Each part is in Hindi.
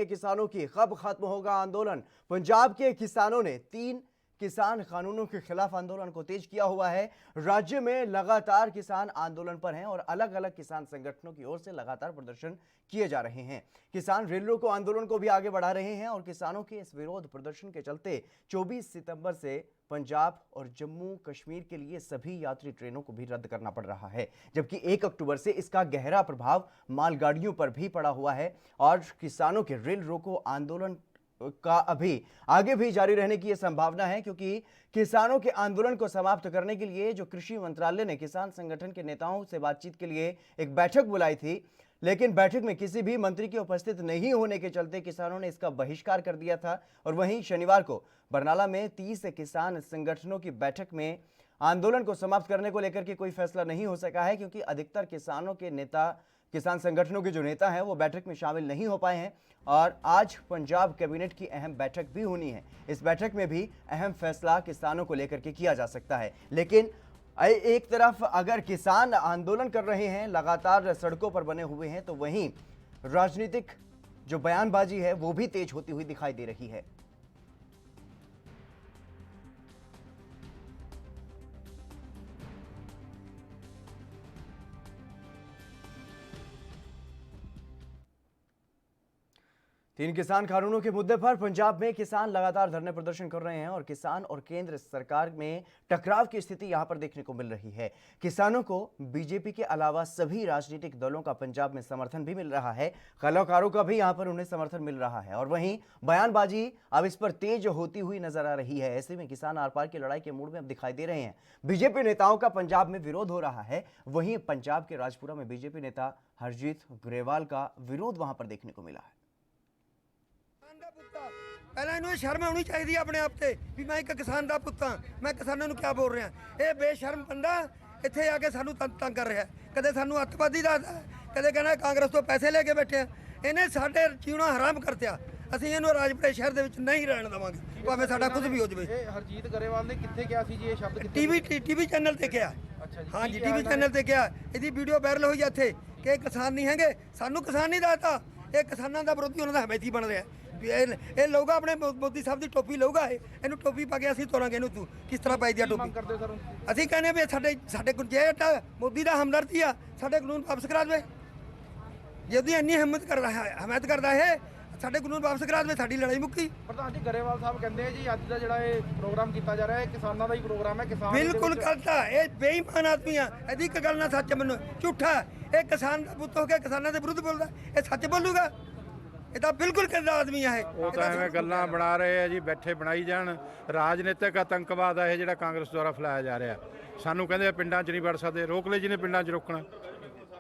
किसानों की कब खत्म होगा आंदोलन। पंजाब के किसानों ने 3 किसान कानूनों के खिलाफ आंदोलन को तेज किया हुआ है। राज्य में लगातार किसान आंदोलन पर हैं और अलग अलग किसान संगठनों की ओर से लगातार प्रदर्शन किए जा रहे हैं। किसान रेल रोको आंदोलन को भी आगे बढ़ा रहे हैं और किसानों के इस विरोध प्रदर्शन के चलते 24 सितंबर से पंजाब और जम्मू कश्मीर के लिए सभी यात्री ट्रेनों को भी रद्द करना पड़ रहा है, जबकि 1 अक्टूबर से इसका गहरा प्रभाव मालगाड़ियों पर भी पड़ा हुआ है और किसानों के रेल रोको आंदोलन का अभी आगे भी जारी रहने की यह संभावना है, क्योंकि किसानों के आंदोलन को समाप्त करने के लिए जो कृषि मंत्रालय ने किसान संगठन के नेताओं से बातचीत के लिए एक बैठक बुलाई थी, लेकिन बैठक में किसी भी मंत्री के उपस्थित नहीं होने के चलते किसानों ने इसका बहिष्कार कर दिया था। और वहीं शनिवार को बरनाला में 30 किसान संगठनों की बैठक में आंदोलन को समाप्त करने को लेकर के कोई फैसला नहीं हो सका है, क्योंकि अधिकतर किसानों के नेता, किसान संगठनों के जो नेता हैं वो बैठक में शामिल नहीं हो पाए हैं। और आज पंजाब कैबिनेट की अहम बैठक भी होनी है। इस बैठक में भी अहम फैसला किसानों को लेकर के किया जा सकता है। लेकिन एक तरफ अगर किसान आंदोलन कर रहे हैं, लगातार सड़कों पर बने हुए हैं, तो वहीं राजनीतिक जो बयानबाजी है वो भी तेज होती हुई दिखाई दे रही है। तीन किसान कानूनों के मुद्दे पर पंजाब में किसान लगातार धरने प्रदर्शन कर रहे हैं और किसान और केंद्र सरकार में टकराव की स्थिति यहां पर देखने को मिल रही है। किसानों को बीजेपी के अलावा सभी राजनीतिक दलों का पंजाब में समर्थन भी मिल रहा है, कलाकारों का भी यहां पर उन्हें समर्थन मिल रहा है और वहीं बयानबाजी अब इस पर तेज होती हुई नजर आ रही है। ऐसे में किसान आर पार की लड़ाई के मूड में अब दिखाई दे रहे हैं। बीजेपी नेताओं का पंजाब में विरोध हो रहा है। वहीं पंजाब के राजपुरा में बीजेपी नेता हरजीत ग्रेवाल का विरोध वहां पर देखने को मिला है। पहले इन्हें शर्म आनी चाहिए अपने आप से भी मैं एक किसान का पुत हाँ, मैं किसानों को क्या बोल रहा। ये बेशर्म बंदा इतने आके सानू तंग कर रहा है, कदे सानू अतवादी दसदा, कदे कहना कांग्रेस तो पैसे लेके बैठे। इन्हें साडे जीना हराम कर दिया। ਅਸੀਂ ਇਹਨੂੰ ਰਾਜਪੁਰੇ ਸ਼ਹਿਰ ਦੇ ਵਿੱਚ ਨਹੀਂ ਰਹਿਣ ਦੇਵਾਂਗੇ, ਭਾਵੇਂ ਸਾਡਾ ਕੁਝ ਵੀ ਹੋ ਜਾਵੇ। ਇਹ ਹਰਜੀਤ ਗਰੇਵਾਲ ਨੇ ਕਿੱਥੇ ਕਿਹਾ ਸੀ ਜੀ ਇਹ ਸ਼ਬਦ? ਟੀਵੀ ਚੈਨਲ ਤੇ ਕਿਹਾ। ਅੱਛਾ ਜੀ, ਹਾਂ ਜੀ, ਟੀਵੀ ਚੈਨਲ ਤੇ ਕਿਹਾ। ਇਹਦੀ ਵੀਡੀਓ ਵਾਇਰਲ ਹੋਈ ਇੱਥੇ ਕਿ ਕਿਸਾਨ ਨਹੀਂ ਹੈਗੇ, ਸਾਨੂੰ ਕਿਸਾਨ ਨਹੀਂ ਦੱਸਦਾ। ਇਹ ਕਿਸਾਨਾਂ ਦਾ ਵਿਰੋਧੀ ਉਹਨਾਂ ਦਾ ਹਮੈਤੀ ਬਣ ਰਿਹਾ। ਇਹ ਲਊਗਾ ਆਪਣੇ ਮੋਦੀ ਸਾਹਿਬ ਦੀ ਟੋਪੀ ਲਊਗਾ, ਇਹਨੂੰ ਟੋਪੀ ਪਾ ਕੇ ਅਸੀਂ ਤੋਰਾਂਗੇ ਇਹਨੂੰ। ਤੂੰ ਕਿਸ ਤਰ੍ਹਾਂ ਪਾਈ ਦੀ ਟੋਪੀ? ਅਸੀਂ ਕਹਿੰਦੇ ਵੀ ਸਾਡੇ ਜੇ ਮੋਦੀ ਦਾ ਹਮਦਰਦੀ ਆ, ਸਾਡੇ ਕਾਨੂੰਨ ਵਾਪਸ ਕਰਾ ਦੇਵੇ। ਜੇ ਉਹਦੀ ਇੰਨੀ ਹਮਾਇਤ ਕਰਦਾ ਹੈ, ਸਾਡੇ ਕਾਨੂੰਨ ਵਾਪਸ ਕਰਾ ਦੇਵੇ, ਸਾਡੀ ਲੜਾਈ ਮੁੱਕੀ। ਪ੍ਰਧਾਨ ਜੀ ਗਰੇਵਾਲ ਸਾਹਿਬ ਕਹਿੰਦੇ ਆ ਜੀ ਅੱਜ ਦਾ ਜਿਹੜਾ ਇਹ ਪ੍ਰੋਗਰਾਮ ਕੀਤਾ ਜਾ ਰਿਹਾ ਹੈ ਕਿਸਾਨਾਂ ਦਾ ਹੀ ਪ੍ਰੋਗਰਾਮ ਹੈ। ਕਿਸਾਨ ਬਿਲਕੁਲ ਗਲਤ ਆ, ਇਹ ਬੇਈਮਾਨ ਆਦਮੀ ਆ। ਇਹਦੀ ਇੱਕ ਗੱਲ ਨਾ ਸੱਚ ਮੈਨੂੰ ਝੂਠਾ। ਇਹ ਕਿਸਾਨ ਦਾ ਪੁੱਤ ਹੋ ਕੇ ਕਿਸਾਨਾਂ ਦੇ ਵਿਰੁੱਧ ਬੋਲਦਾ, ਇਹ ਸੱਚ ਬੋਲੂਗਾ? ਇਹ ਤਾਂ ਬਿਲਕੁਲ ਕਿੱਦਾਂ ਆਦਮੀ ਆ ਇਹ। ਉਹ ਤਾਂ ਐਵੇਂ ਗੱਲਾਂ ਬਣਾ ਰਹੇ ਆ ਜੀ, ਬੈਠੇ ਬਣਾਈ ਜਾਣ। ਰਾਜਨੀਤਿਕ ਆਤੰਕਵਾਦ ਆ ਇਹ ਜਿਹੜਾ ਕਾਂਗਰਸ ਦੁਆਰਾ ਫੈਲਾਇਆ ਜਾ ਰਿਹਾ। ਸਾਨੂੰ ਕਹਿੰਦੇ ਪਿੰਡਾਂ 'ਚ ਨਹੀਂ ਵੜ ਸਕਦੇ, ਰੋਕ ਲੈ ਜਿਹਨੇ ਪਿੰਡਾਂ 'ਚ ਰੋਕਣਾ,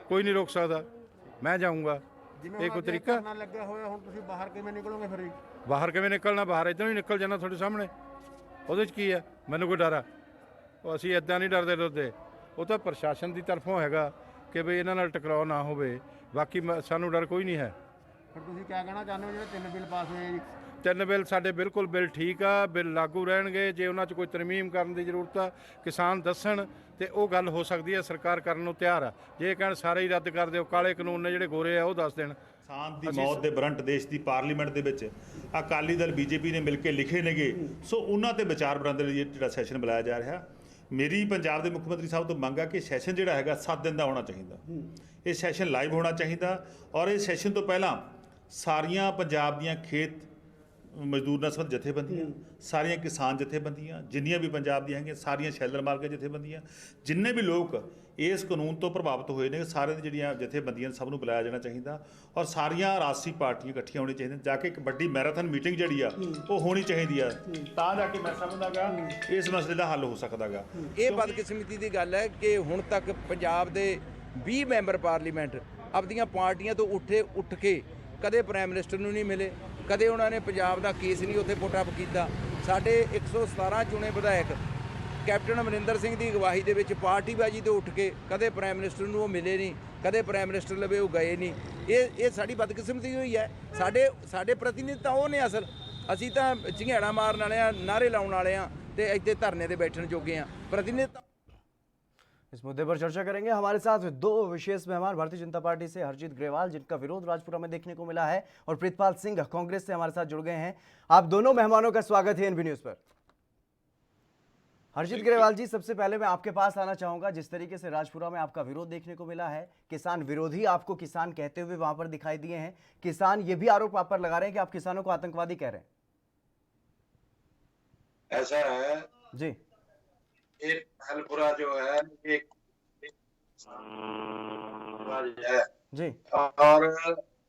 ਕੋਈ ਨਹੀਂ ਰੋਕ ਸਕਦਾ। ਮੈਂ ਜਾਊਂਗਾ, ਇਹ ਕੋਈ ਤਰੀਕਾ ਲੱਗਿਆ ਹੋਇਆ। ਹੁਣ ਤੁਸੀਂ ਬਾਹਰ ਕਿਵੇਂ ਨਿਕਲੋਗੇ ਫਿਰ? ਬਾਹਰ ਕਿਵੇਂ ਨਿਕਲਣਾ? ਬਾਹਰ ਇੱਦਾਂ ਹੀ ਨਿਕਲ ਜਾਣਾ ਤੁਹਾਡੇ ਸਾਹਮਣੇ। ਉਹਦੇ 'ਚ ਕੀ ਹੈ? ਮੈਨੂੰ ਕੋਈ ਡਰ ਆ? ਉਹ ਅਸੀਂ ਇੱਦਾਂ ਨਹੀਂ ਡਰਦੇ ਡਰਦੇ। ਉਹ ਤਾਂ ਪ੍ਰਸ਼ਾਸਨ ਦੀ ਤਰਫੋਂ ਹੈਗਾ ਕਿ ਬਈ ਇਹਨਾਂ ਨਾਲ ਟਕਰਾਅ ਨਾ ਹੋਵੇ, ਬਾਕੀ ਸਾਨੂੰ ਡਰ ਕੋਈ ਨਹੀਂ ਹੈ। ਫਿਰ ਤੁਸੀਂ ਕੀ ਕਹਿਣਾ ਚਾਹੁੰਦੇ ਹੋ ਜਿਹੜੇ 3 ਬਿੱਲ ਪਾਸ ਹੋਏ ਜੀ? 3 ਬਿੱਲ ਸਾਡੇ ਬਿਲਕੁਲ ਬਿੱਲ ਠੀਕ ਆ, ਬਿੱਲ ਲਾਗੂ ਰਹਿਣਗੇ। ਜੇ ਉਹਨਾਂ 'ਚ ਕੋਈ ਤਰਮੀਮ ਕਰਨ ਦੀ ਜ਼ਰੂਰਤ ਆ, ਕਿਸਾਨ ਦੱਸਣ ਤੇ ਉਹ ਗੱਲ ਹੋ ਸਕਦੀ ਹੈ। ਸਰਕਾਰ ਕਰਨ ਨੂੰ ਤਿਆਰ ਆ। ਜੇ ਕਹਿਣ ਸਾਰੇ ਹੀ ਰੱਦ ਕਰ ਦਿਓ, ਕਾਲੇ ਕਾਨੂੰਨ ਨੇ ਜਿਹੜੇ ਗੋਰੇ ਆ ਉਹ ਦੱਸ ਦੇਣ। ਕਿਸਾਨ ਦੀ ਮੌਤ ਦੇ ਬਰੰਟ ਦੇਸ਼ ਦੀ ਪਾਰਲੀਮੈਂਟ ਦੇ ਵਿੱਚ ਅਕਾਲੀ ਦਲ ਬੀਜੇਪੀ ਨੇ ਮਿਲ ਕੇ ਲਿਖੇ ਨੇਗੇ। ਸੋ ਉਹਨਾਂ ਤੇ ਵਿਚਾਰ ਵਟਾਂਦਰੇ ਲਈ ਜਿਹੜਾ ਸੈਸ਼ਨ ਬੁਲਾਇਆ ਜਾ ਰਿਹਾ। ਮੇਰੀ ਪੰਜਾਬ ਦੇ ਮੁੱਖ ਮੰਤਰੀ ਸਾਹਿਬ ਤੋਂ ਮੰਗ ਆ ਕਿ ਸੈਸ਼ਨ ਜਿਹੜਾ ਹੈਗਾ 7 ਦਿਨ ਦਾ ਹੋਣਾ ਚਾਹੀਦਾ। ਇਹ ਸੈਸ਼ਨ ਲਾਈਵ ਹੋਣਾ ਚਾਹੀਦਾ ਔਰ ਇਹ ਸੈਸ਼ਨ ਤੋਂ ਪਹਿਲਾਂ ਸਾਰੀਆਂ ਪੰਜਾਬ ਦੀਆਂ ਖੇਤ ਮਜ਼ਦੂਰ ਨਾਲ ਸੰਬੰਧਿਤ ਜਥੇਬੰਦੀਆਂ, ਸਾਰੀਆਂ ਕਿਸਾਨ ਜਥੇਬੰਦੀਆਂ, ਜਿੰਨੀਆਂ ਵੀ ਪੰਜਾਬ ਦੀਆਂ ਹੈਗੀਆਂ, ਸਾਰੀਆਂ ਸ਼ੈਲਰ ਮਾਰਕੀਟ ਜਥੇਬੰਦੀਆਂ, ਜਿੰਨੇ ਵੀ ਲੋਕ ਇਸ ਕਾਨੂੰਨ ਤੋਂ ਪ੍ਰਭਾਵਿਤ ਹੋਏ ਨੇ, ਸਾਰਿਆਂ ਦੀ ਜਿਹੜੀਆਂ ਜਥੇਬੰਦੀਆਂ ਸਭ ਨੂੰ ਬੁਲਾਇਆ ਜਾਣਾ ਚਾਹੀਦਾ ਔਰ ਸਾਰੀਆਂ ਰਾਜਸੀ ਪਾਰਟੀਆਂ ਇਕੱਠੀਆਂ ਹੋਣੀਆਂ ਚਾਹੀਦੀਆਂ। ਜਾ ਕੇ ਇੱਕ ਵੱਡੀ ਮੈਰਾਥਨ ਮੀਟਿੰਗ ਜਿਹੜੀ ਆ ਉਹ ਹੋਣੀ ਚਾਹੀਦੀ ਆ, ਤਾਂ ਜਾ ਕੇ ਮੈਂ ਸਮਝਦਾ ਗਾ ਇਸ ਮਸਲੇ ਦਾ ਹੱਲ ਹੋ ਸਕਦਾ ਗਾ। ਇਹ ਬਦਕਿਸਮਤੀ ਦੀ ਗੱਲ ਹੈ ਕਿ ਹੁਣ ਤੱਕ ਪੰਜਾਬ ਦੇ 20 ਮੈਂਬਰ ਪਾਰਲੀਮੈਂਟ ਆਪਦੀਆਂ ਪਾਰਟੀਆਂ ਤੋਂ ਉੱਠ ਕੇ ਕਦੇ ਪ੍ਰਾਈਮ ਮਿਨਿਸਟਰ ਨੂੰ ਨਹੀਂ ਮਿਲੇ, ਕਦੇ ਉਹਨਾਂ ਨੇ ਪੰਜਾਬ ਦਾ ਕੇਸ ਨਹੀਂ ਉੱਥੇ ਪੁੱਟ ਅਪ ਕੀਤਾ। ਸਾਡੇ 117 ਚੁਣੇ ਵਿਧਾਇਕ ਕੈਪਟਨ ਅਮਰਿੰਦਰ ਸਿੰਘ ਦੀ ਅਗਵਾਈ ਦੇ ਵਿੱਚ ਪਾਰਟੀਬਾਜੀ ਤੋਂ ਉੱਠ ਕੇ ਕਦੇ ਪ੍ਰਾਈਮ ਮਿਨਿਸਟਰ ਨੂੰ ਉਹ ਮਿਲੇ ਨਹੀਂ, ਕਦੇ ਪ੍ਰਾਈਮ ਮਿਨਿਸਟਰ ਲਵੇ ਉਹ ਗਏ ਨਹੀਂ। ਇਹ ਸਾਡੀ ਬਦਕਿਸਮਤੀ ਹੋਈ ਹੈ। ਸਾਡੇ ਪ੍ਰਤੀਨਿਧ ਤਾਂ ਉਹ ਨੇ ਅਸਲ, ਅਸੀਂ ਤਾਂ ਝੰਗੇੜਾ ਮਾਰਨ ਵਾਲੇ ਆ, ਨਾਅਰੇ ਲਾਉਣ ਵਾਲੇ ਆ ਤੇ ਇੱਥੇ ਧਰਨੇ ਤੇ ਬੈਠਣ ਜੋਗੇ ਆ। ਪ੍ਰਤੀਨਿਧ इस मुद्दे पर चर्चा करेंगे। हमारे साथ दो विशेष मेहमान भारतीय जनता पार्टी से हरजीत ग्रेवाल, जिनका विरोध राजपुरा में देखने को मिला है, और प्रीतपाल सिंह कांग्रेस से हमारे साथ जुड़ गए हैं। आप दोनों मेहमानों का स्वागत है एनबी न्यूज पर। हरजीत ग्रेवाल जी, सबसे पहले मैं आपके पास आना चाहूंगा। जिस तरीके से राजपुरा में आपका विरोध देखने को मिला है, किसान विरोधी आपको किसान कहते हुए वहां पर दिखाई दिए हैं। किसान ये भी आरोप आप पर लगा रहे हैं कि आप किसानों को आतंकवादी कह रहे हैं। ऐसा है जी एक हलपुरा जो है एक है जी और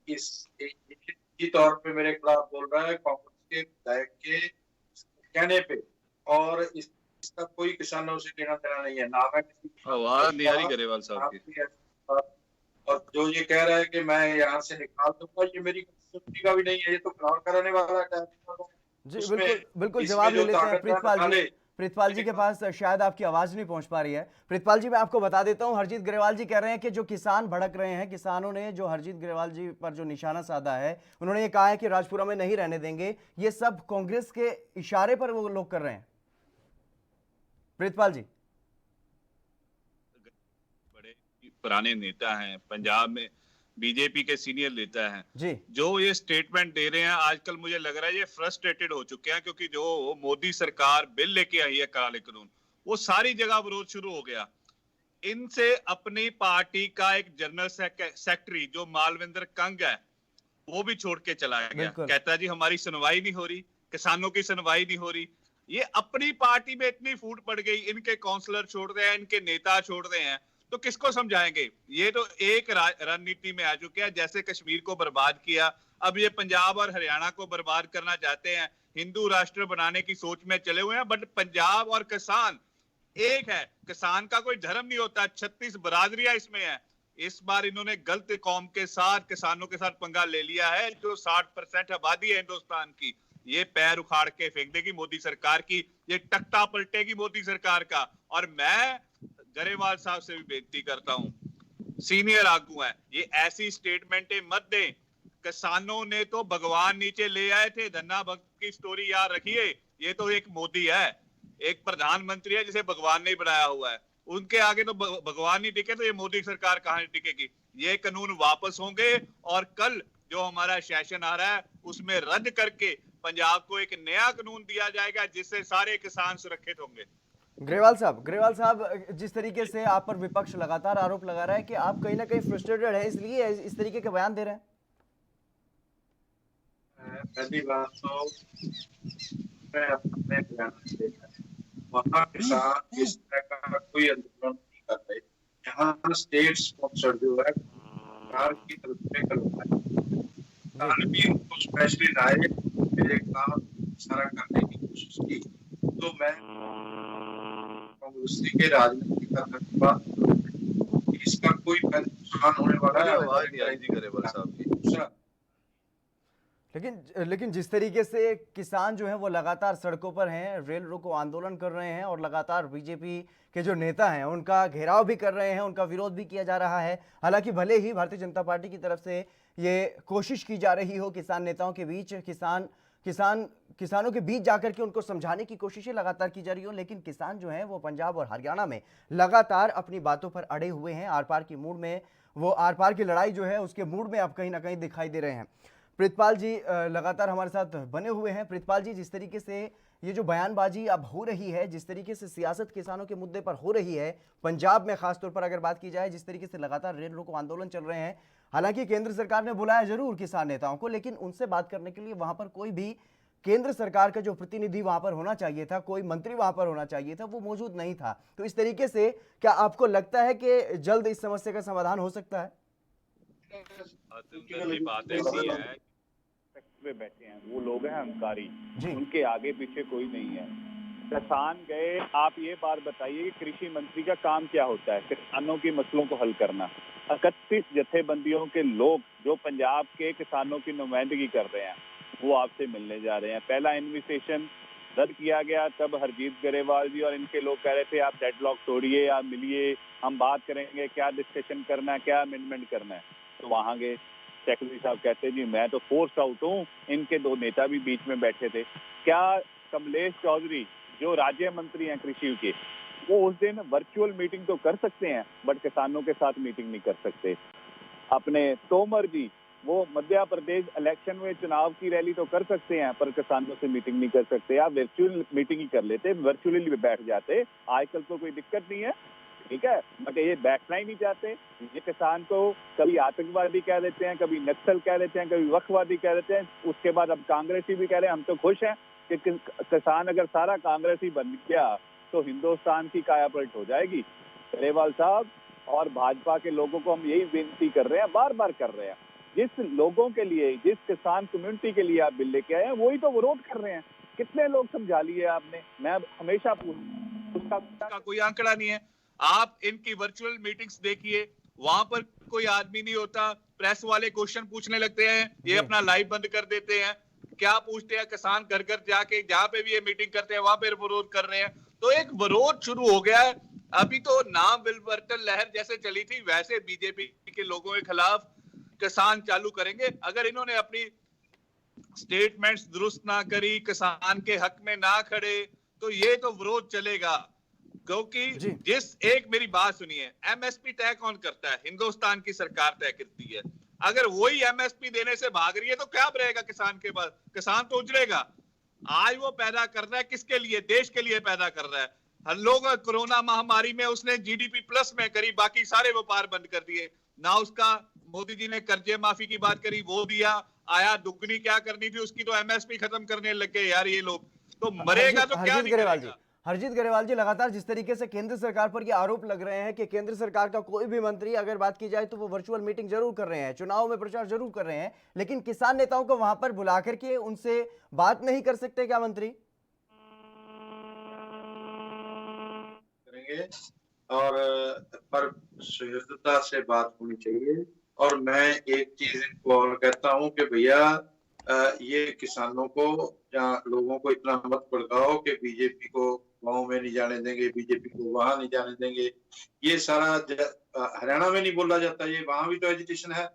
इसी तौर पे मेरे खिलाफ बोल रहा है कांग्रेस के विधायक के कहने पे, और इसका कोई किसानों से लेना देना नहीं है। नाम है आवाज नहीं आ रही ग्रेवाल साहब की। और जो ये कह रहा है कि मैं यहाँ से निकाल दूंगा, ये मेरी कंस्टिट्यूंसी का भी नहीं है, ये तो चुनाव कराने वाला है। जी बिल्कुल बिल्कुल, जवाब ले लेते हैं प्रीतपाल जी। प्रीतपाल जी के पास शायद आपकी आवाज नहीं पहुंच पा रही है। प्रीतपाल जी, मैं आपको बता देता हूं, हरजीत ग्रेवाल जी कह रहे हैं कि जो किसान भड़क रहे हैं, किसानों ने जो हरजीत ग्रेवाल जी पर जो निशाना साधा है, उन्होंने ये कहा है कि राजपुरा में नहीं रहने देंगे। ये सब कांग्रेस के इशारे पर वो लोग कर रहे हैं। प्रीतपाल जी, बड़े पुराने नेता हैं, पंजाब में बीजेपी के सीनियर नेता हैं जी, जो ये स्टेटमेंट दे रहे हैं, आजकल मुझे लग रहा है ये फ्रस्ट्रेटेड हो चुके हैं, क्योंकि जो मोदी सरकार बिल लेके आई है काले कानून, वो सारी जगह विरोध शुरू हो गया। इनसे अपनी पार्टी का एक जनरल सेक्रेटरी जो मालविंदर कंग है, वो भी छोड़ के चला गया। कहता है जी हमारी सुनवाई नहीं हो रही, किसानों की सुनवाई नहीं हो रही। ये अपनी पार्टी में इतनी फूट पड़ गई, इनके काउंसलर छोड़ रहे हैं, इनके नेता छोड़ रहे हैं, तो किसको समझाएंगे? ये तो एक रणनीति में आ चुके हैं। जैसे कश्मीर को बर्बाद किया, अब ये पंजाब और हरियाणा को बर्बाद करना चाहते हैं, हिंदू राष्ट्र बनाने की सोच में चले हुए हैं। बट पंजाब और किसान एक है, किसान का कोई धर्म नहीं होता। 36 बरादरियां इसमें है। इस बार इन्होंने गलत कौम के साथ, किसानों के साथ पंगा ले लिया है। जो 60% आबादी है हिंदुस्तान की, ये पैर उखाड़ के फेंक देगी मोदी सरकार की, ये तख्ता पलटेगी मोदी सरकार का। और मैं ग्रेवाल साहब से भी बेनती करता हूं, सीनियर आगू है, ये ऐसी स्टेटमेंटें मत दें। किसानों ने तो भगवान नीचे ले आए थे। धन्ना भक्त की स्टोरी याद रखिए। ये तो एक मोदी है, एक प्रधानमंत्री है जिसे भगवान ने बनाया हुआ है। उनके आगे तो भगवान नहीं टिके, तो ये मोदी सरकार कहां टिकेगी? ये कानून वापस होंगे, और कल जो हमारा सेशन आ रहा है उसमें रद्द करके पंजाब को एक नया कानून दिया जाएगा, जिससे सारे किसान सुरक्षित होंगे। ग्रेवाल साहब, जिस तरीके से आप पर विपक्ष लगातार आरोप लगा रहा है कि आप कहीं ना कहीं फ्रस्ट्रेटेड है, इसलिए इस तरीके के बयान दे रहे हैं। पहली बात तो मैं अपने बयान देता हूं, वहाँ किसान इस तरह का कोई आंदोलन नहीं कर रहे। यहाँ स्टेट स्पॉन्सर जो है सरकार की तरफ से करवाया, भी उनको स्पेशली लाए, मेरे काम सारा करने की कोशिश की। तो मैं कांग्रेस के राजनीति करने के बाद इसका कोई नुकसान होने वाला है। आवाज नहीं आई थी ग्रेवाल साहब की। लेकिन जिस तरीके से किसान जो है वो लगातार सड़कों पर हैं, रेल रोको आंदोलन कर रहे हैं, और लगातार बीजेपी के जो नेता हैं उनका घेराव भी कर रहे हैं, उनका विरोध भी किया जा रहा है। हालांकि भले ही भारतीय जनता पार्टी की तरफ से ये कोशिश की जा रही हो किसान नेताओं के बीच, किसानों के बीच जाकर के उनको समझाने की कोशिशें लगातार की जा रही हो, लेकिन किसान जो हैं वो पंजाब और हरियाणा में लगातार अपनी बातों पर अड़े हुए हैं। आर पार की मूड में, वो आर पार की लड़ाई जो है उसके मूड में अब कहीं ना कहीं दिखाई दे रहे हैं। प्रीतपाल जी लगातार हमारे साथ बने हुए हैं। प्रीतपाल जी, जिस तरीके से ये जो बयानबाजी अब हो रही है, जिस तरीके से सियासत किसानों के मुद्दे पर हो रही है, पंजाब में खासतौर पर अगर बात की जाए, जिस तरीके से लगातार रेल रोको आंदोलन चल रहे हैं, हालांकि केंद्र सरकार ने बुलाया जरूर किसान नेताओं को, लेकिन उनसे बात करने के लिए वहां पर कोई भी केंद्र सरकार का जो प्रतिनिधि वहां पर होना चाहिए था, कोई मंत्री वहां पर होना चाहिए था, वो मौजूद नहीं था। तो इस तरीके से क्या आपको लगता है कि जल्द इस समस्या का समाधान हो सकता है? बात ऐसी है, पे बैठे हैं वो लोग हैं अहंकारी, उनके आगे पीछे कोई नहीं है। किसान गए, आप ये बात बताइए कि कृषि मंत्री का काम क्या होता है? किसानों की मसलों को हल करना। 31 जथेबंदियों के लोग जो पंजाब के किसानों की नुमाइंदगी कर रहे हैं, वो आपसे मिलने जा रहे हैं। पहला इन्विटेशन रद्द किया गया, तब हरजीत ग्रेवाल जी और इनके लोग कह रहे थे आप डेडलॉक तोड़िए, आप मिलिए, हम बात करेंगे, क्या डिस्कशन करना है, क्या अमेंडमेंट करना है। तो वहाँ गए, सेक्रेटरी साहब कहते जी मैं तो फोर्स आउट हूँ। इनके दो नेता भी बीच में बैठे थे। क्या कमलेश चौधरी जो राज्य मंत्री हैं कृषि के, वो उस दिन वर्चुअल मीटिंग तो कर सकते हैं बट किसानों के साथ मीटिंग नहीं कर सकते। अपने तोमर जी वो मध्य प्रदेश इलेक्शन में चुनाव की रैली तो कर सकते हैं पर किसानों से मीटिंग नहीं कर सकते। आप वर्चुअल मीटिंग ही कर लेते, वर्चुअली बैठ जाते, आजकल तो कोई दिक्कत नहीं है, ठीक है, बट ये बैठना ही नहीं चाहते। ये किसान को कभी आतंकवादी कह देते हैं, कभी नक्सल कह देते हैं, कभी वक्फवादी कह देते हैं, उसके बाद अब कांग्रेसी भी कह रहे हैं। हम तो खुश हैं कि किसान अगर सारा कांग्रेसी बन गया तो हिंदुस्तान की काया पलट हो जाएगी। ग्रेवाल साहब और भाजपा के लोगों को हम यही विनती कर रहे हैं, बार बार कर रहे हैं, जिस लोगों के लिए, जिस किसान कम्युनिटी के लिए आप बिल लेके आए हैं वही तो विरोध कर रहे हैं। कितने लोग समझा लिए आपने? मैं हमेशा उसका कोई आंकड़ा नहीं है। आप इनकी वर्चुअल मीटिंग्स देखिए, वहां पर कोई आदमी नहीं होता, प्रेस वाले क्वेश्चन पूछने लगते हैं, ये अपना लाइव बंद कर देते हैं। क्या पूछते हैं? किसान घर घर जाके जहां पे भी ये मीटिंग करते हैं वहां पे विरोध कर रहे हैं। तो एक विरोध शुरू हो गया है। अभी तो नाम विलवर्तन लहर जैसे चली थी वैसे बीजेपी के लोगों के खिलाफ किसान चालू करेंगे। अगर इन्होंने अपनी स्टेटमेंट्स दुरुस्त ना करी, किसान के हक में ना खड़े, तो ये तो विरोध चलेगा। क्योंकि जिस एक मेरी बात सुनिए, एमएसपी तय कौन करता है? हिंदुस्तान की सरकार तय करती है। अगर वही एमएसपी देने से भाग रही है तो क्या रहेगा किसान के पास? किसान तो उजड़ेगा। आज वो पैदा कर रहा है किसके लिए? देश के लिए पैदा कर रहा है। हर लोग कोरोना महामारी में उसने जीडीपी प्लस में करी, बाकी सारे व्यापार बंद कर दिए ना। उसका मोदी जी ने कर्जे माफी की बात करी, वो दिया, आया दुगनी क्या करनी थी उसकी तो एमएसपी खत्म करने लग गए यार ये लोग। तो मरेगा तो क्या निकलेगा? हरजीत ग्रेवाल जी, लगातार जिस तरीके से केंद्र सरकार पर ये आरोप लग रहे हैं कि केंद्र सरकार का कोई भी मंत्री अगर बात की जाए तो वो वर्चुअल मीटिंग जरूर कर रहे हैं, चुनाव में प्रचार जरूर कर रहे हैं, लेकिन किसान नेताओं को वहां पर बुला करके उनसे बात नहीं कर सकते क्या मंत्री? करेंगे और पर सुहृदता से बात होनी चाहिए। और मैं एक चीज इनको और कहता हूँ कि भैया ये किसानों को या लोगों को इतना मत भड़काओ कि बीजेपी को गाँव में नहीं जाने देंगे, बीजेपी को वहां नहीं जाने देंगे। ये सारा हरियाणा में नहीं बोला जाता, ये वहां भी तो एजिटेशन है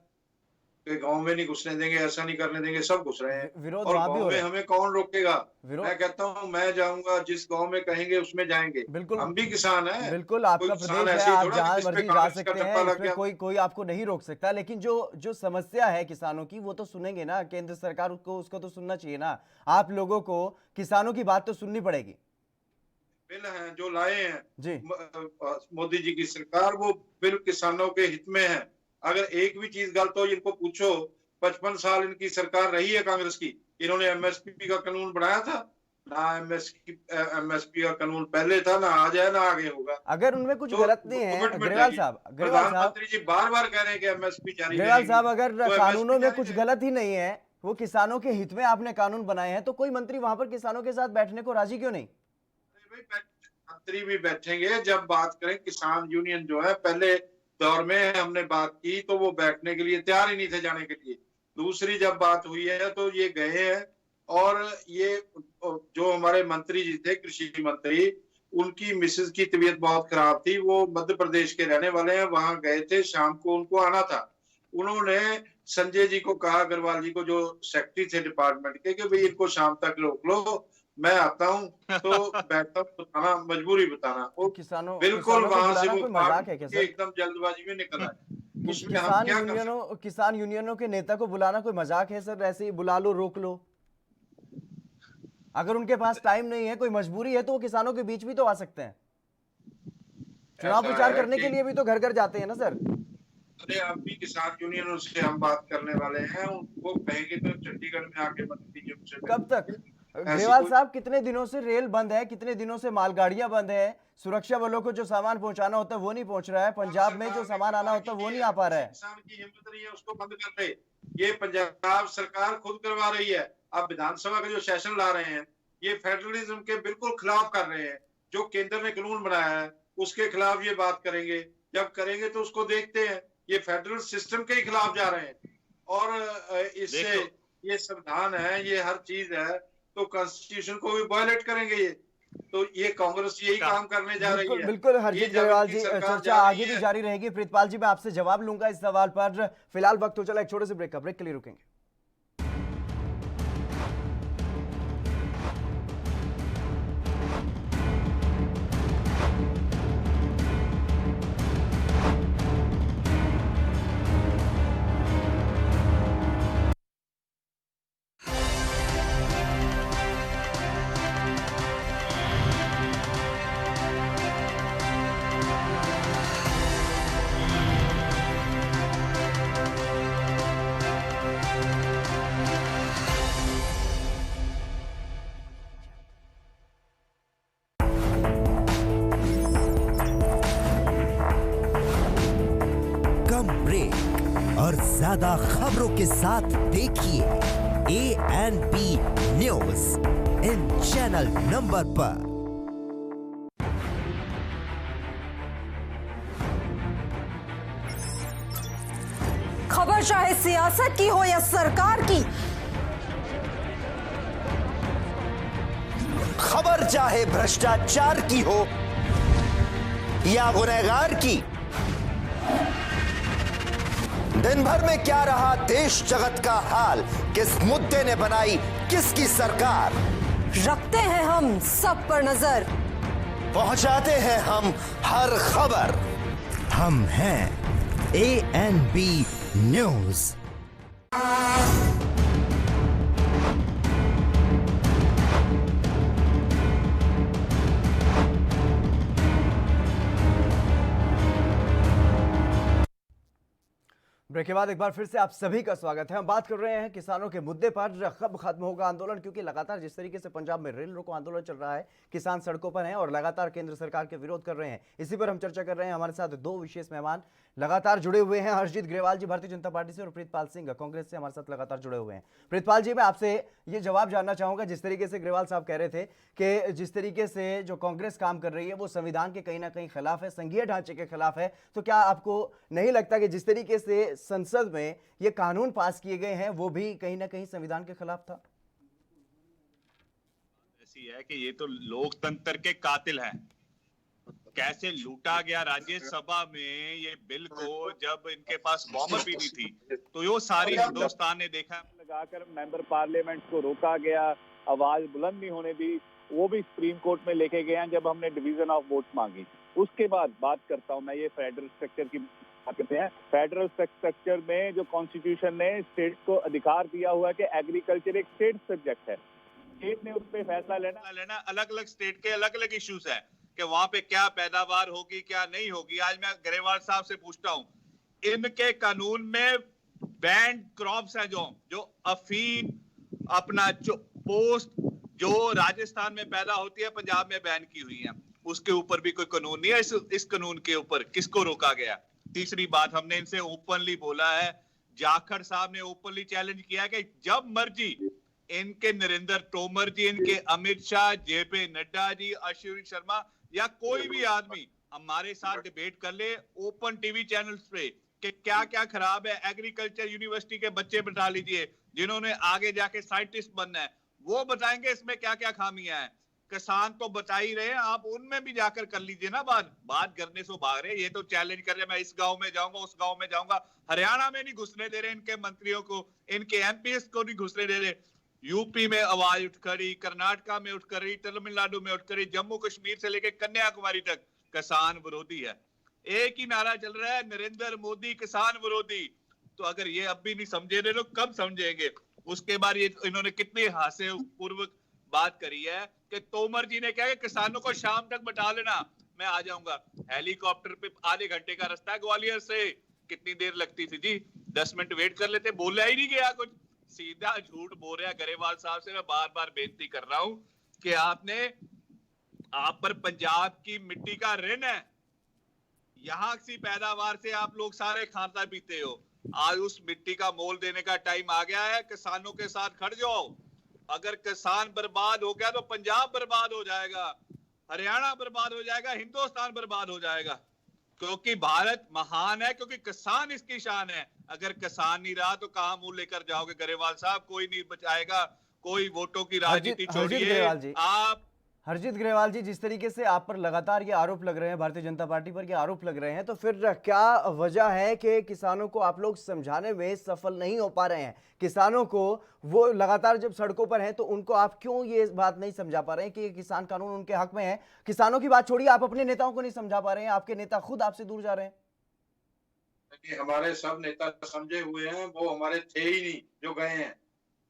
कि गांव में नहीं घुसने देंगे, ऐसा नहीं करने देंगे, सब घुस रहे हैं। और गांव में हमें कौन रोकेगा? मैं कहता हूँ मैं जाऊंगा, जिस गांव में कहेंगे उसमें जाएंगे। बिल्कुल, हम भी किसान हैं। बिल्कुल, आपका प्रदेश है, आप जहां मर्जी जा सकते हैं, इसमें कोई आपको नहीं रोक सकता। लेकिन जो समस्या है किसानों की वो तो सुनेंगे ना केंद्र सरकार को, उसको तो सुनना चाहिए ना। आप लोगों को किसानों की बात तो सुननी पड़ेगी। बिल हैं जो लाए हैं जी मोदी जी की सरकार, वो बिल किसानों के हित में है। अगर एक भी चीज गलत हो इनको पूछो, 55 साल इनकी सरकार रही है कांग्रेस की, इन्होंने एमएसपी का कानून बनाया था ना? एमएसपी का कानून पहले था ना, आज है ना आगे होगा। अगर उनमें कुछ गलत नहीं है ग्रेवाल साहब, प्रधानमंत्री जी बार बार कह रहे हैं कि एमएसपी जारी ग्रेवाल साहब, अगर कानूनों में कुछ गलत ही नहीं है, वो किसानों के हित में आपने कानून बनाए हैं, तो कोई मंत्री वहां पर किसानों के साथ बैठने को राजी क्यों नहीं? मंत्री भी बैठेंगे जब बात करें। किसान यूनियन जो है, पहले दौर में हमने बात की तो वो बैठने के लिए तैयार ही नहीं थे जाने के लिए। दूसरी जब बात हुई है तो ये गए हैं। और ये जो हमारे मंत्री जी थे, कृषि मंत्री, उनकी मिसेज की तबीयत बहुत खराब थी, वो मध्य प्रदेश के रहने वाले हैं, वहां गए थे, शाम को उनको आना था। उन्होंने संजय जी को कहा, अग्रवाल जी को जो सेक्रेटरी थे डिपार्टमेंट के, कि भाई इनको शाम तक रोक लो, मैं आता हूँ तो बैठता हूँ, बताना, मजबूरी बताना। वो किसानों बिल्कुल वहां से वो मजाक है क्या सर? एकदम जल्दबाजी में निकल आए। किसान यूनियनों के नेता को बुलाना कोई मजाक है सर? ऐसे ही बुला लो, रोक लो? अगर उनके पास टाइम नहीं है, कोई मजबूरी है, तो वो किसानों के बीच भी तो आ सकते हैं। चुनाव प्रचार करने के लिए भी तो घर घर जाते हैं ना सर। अरे आप भी किसान यूनियनों से हम बात करने वाले हैं, उनको कहेंगे तो चंडीगढ़ में आके मत कीजिए। कब तक ग्रेवाल साहब? कितने दिनों से रेल बंद है, कितने दिनों से मालगाड़ियां बंद है, सुरक्षा बलों को जो सामान पहुंचाना होता है वो नहीं पहुंच रहा है, पंजाब में जो सामान आना होता है वो नहीं आ पा रहा है। किसान की हिम्मत नहीं है उसको बंद कर दे। ये पंजाब सरकार खुद करवा रही है। अब विधानसभा का जो सेशन ला रहे हैं, ये फेडरलिज्म के बिल्कुल खिलाफ कर रहे हैं। जो केंद्र ने कानून बनाया है उसके खिलाफ ये बात करेंगे। जब करेंगे तो उसको देखते हैं। ये फेडरल सिस्टम के खिलाफ जा रहे हैं और इससे ये संविधान है, ये हर चीज है, तो कॉन्स्टिट्यूशन को भी वायलेट करेंगे ये। तो ये कांग्रेस यही काम करने जा रही है। बिल्कुल हरजीत ग्रेवाल जी, चर्चा आगे भी जारी रहेगी। प्रीतपाल जी, मैं आपसे जवाब लूंगा इस सवाल पर। फिलहाल वक्त हो चला एक छोटे से ब्रेक का, ब्रेक के लिए रुकेंगे। ज्यादा खबरों के साथ देखिए ANP news in channel number पर। खबर चाहे सियासत की हो या सरकार की, खबर चाहे भ्रष्टाचार की हो या गुनहगार की, दिन भर में क्या रहा देश जगत का हाल, किस मुद्दे ने बनाई किसकी सरकार, रखते हैं हम सब पर नजर, पहुंचाते हैं हम हर खबर। हम हैं ANP न्यूज। ब्रेक के बाद एक बार फिर से आप सभी का स्वागत है। हम बात कर रहे हैं किसानों के मुद्दे पर, कब खत्म होगा आंदोलन, क्योंकि लगातार जिस तरीके से पंजाब में रेल रोको आंदोलन चल रहा है, किसान सड़कों पर हैं और लगातार केंद्र सरकार के विरोध कर रहे हैं। इसी पर हम चर्चा कर रहे हैं। हमारे साथ दो विशेष मेहमान लगातार जुड़े हुए हैं। हर्षजीत ग्रेवाल जी भारतीय जनता पार्टी से और प्रीतपाल सिंह कांग्रेस से हमारे साथ लगातार जुड़े हुए हैं। प्रीतपाल जी, मैं आपसे ये जवाब जानना चाहूंगा, जिस तरीके से ग्रेवाल साहब कह रहे थे कि जिस तरीके से जो कांग्रेस काम कर रही है वो संविधान के कहीं ना कहीं खिलाफ है, संघीय ढांचे के खिलाफ है, तो क्या आपको नहीं लगता कि जिस तरीके से संसद में ये कानून पास किए गए हैं वो भी कहीं ना कहीं संविधान के खिलाफ था? ऐसी है कि ये तो लोकतंत्र के कातिल हैं। कैसे लूटा गया राज्यसभा में ये बिल को, जब इनके पास बहुमत भी नहीं थी, तो ये सारी हिंदुस्तान ने देखा। लगाकर मेंबर पार्लियामेंट को रोका गया, आवाज बुलंद नहीं होने दी, वो भी सुप्रीम कोर्ट में लेके गए हैं जब हमने डिवीजन ऑफ वोट मांगी। उसके बाद बात करता हूं मैं ये फेडरल स्ट्रक्चर की बात करते हैं। फेडरल स्ट्रक्चर में जो कॉन्स्टिट्यूशन ने स्टेट को अधिकार दिया हुआ है कि एग्रीकल्चर एक स्टेट सब्जेक्ट है, स्टेट ने उस पर फैसला लेना। अलग अलग स्टेट के अलग अलग इश्यूज है कि वहां पे क्या पैदावार होगी क्या नहीं होगी। आज मैं ग्रेवाल साहब से पूछता हूं, इनके कानून में बैंड क्रॉप्स हैं जो अफीम, अपना जो पोस्ट जो राजस्थान में पैदा होती है पंजाब में बैन की हुई है, उसके ऊपर भी कोई कानून नहीं है। इस कानून के ऊपर किसको रोका गया? तीसरी बात, हमने इनसे ओपनली बोला है, जाखड़ साहब ने ओपनली चैलेंज किया है कि जब मर्जी इनके नरेंद्र तोमर जी, इनके अमित शाह, जेपी नड्डा जी, अश्विनी शर्मा या कोई भी आदमी हमारे साथ डिबेट कर ले ओपन टीवी चैनल्स पे कि क्या क्या खराब है। एग्रीकल्चर यूनिवर्सिटी के बच्चे बिठा लीजिए जिन्होंने आगे जाके साइंटिस्ट बनना है, वो बताएंगे इसमें क्या क्या खामियां हैं। किसान तो बता ही रहे हैं, आप उनमें भी जाकर कर लीजिए ना बात करने से भाग रहे। ये तो चैलेंज कर रहे, मैं इस गांव में जाऊंगा, उस गांव में जाऊंगा। हरियाणा में नहीं घुसने दे रहे इनके मंत्रियों को, इनके एमपीएस को नहीं घुसने दे रहे। यूपी में आवाज उठ खड़ी, कर्नाटका में उठ खड़ी, तमिलनाडु में उठ खड़ी, जम्मू कश्मीर से लेकर कन्याकुमारी तक किसान विरोधी है। एक ही नारा चल रहा है, नरेंद्र मोदी किसान विरोधी। तो अगर ये अब भी नहीं समझे रहे, लोग कब समझेंगे? उसके बाद ये इन्होंने कितनी हास्य पूर्वक बात करी है कि तोमर जी ने कहा कि किसानों को शाम तक बता लेना, मैं आ जाऊंगा। हेलीकॉप्टर पे आधे घंटे का रास्ता है ग्वालियर से, कितनी देर लगती थी जी? 10 मिनट वेट कर लेते, बोला ही नहीं गया कुछ, सीधा झूठ बोल रहा है। गरेवाल साहब से मैं बार बार बेनती कर रहा हूं कि आप पर पंजाब की मिट्टी का ऋण है, यहां की पैदावार से आप लोग सारे खाता पीते हो। आज उस मिट्टी का मोल देने का टाइम आ गया है, किसानों के साथ खड़ जाओ। अगर किसान बर्बाद हो गया तो पंजाब बर्बाद हो जाएगा, हरियाणा बर्बाद हो जाएगा, हिंदुस्तान बर्बाद हो जाएगा। क्योंकि भारत महान है, क्योंकि किसान इसकी शान है। अगर किसान नहीं रहा तो कहां मुंह लेकर जाओगे गरेवाल साहब? कोई नहीं बचाएगा, कोई वोटों की राजनीति छोड़िए। आप हरजीत ग्रेवाल जी, जिस तरीके से आप पर लगातार ये आरोप लग रहे हैं, भारतीय जनता पार्टी पर ये आरोप लग रहे हैं, तो फिर क्या वजह है कि किसानों को आप लोग समझाने में सफल नहीं हो पा रहे हैं? किसानों को वो लगातार जब सड़कों पर हैं तो उनको आप क्यों ये बात नहीं समझा पा रहे हैं कि ये किसान कानून उनके हक में है? किसानों की बात छोड़िए, आप अपने नेताओं को नहीं समझा पा रहे हैं, आपके नेता खुद आपसे दूर जा रहे हैं। हमारे सब नेता समझे हुए हैं, वो हमारे थे ही नहीं जो गए हैं,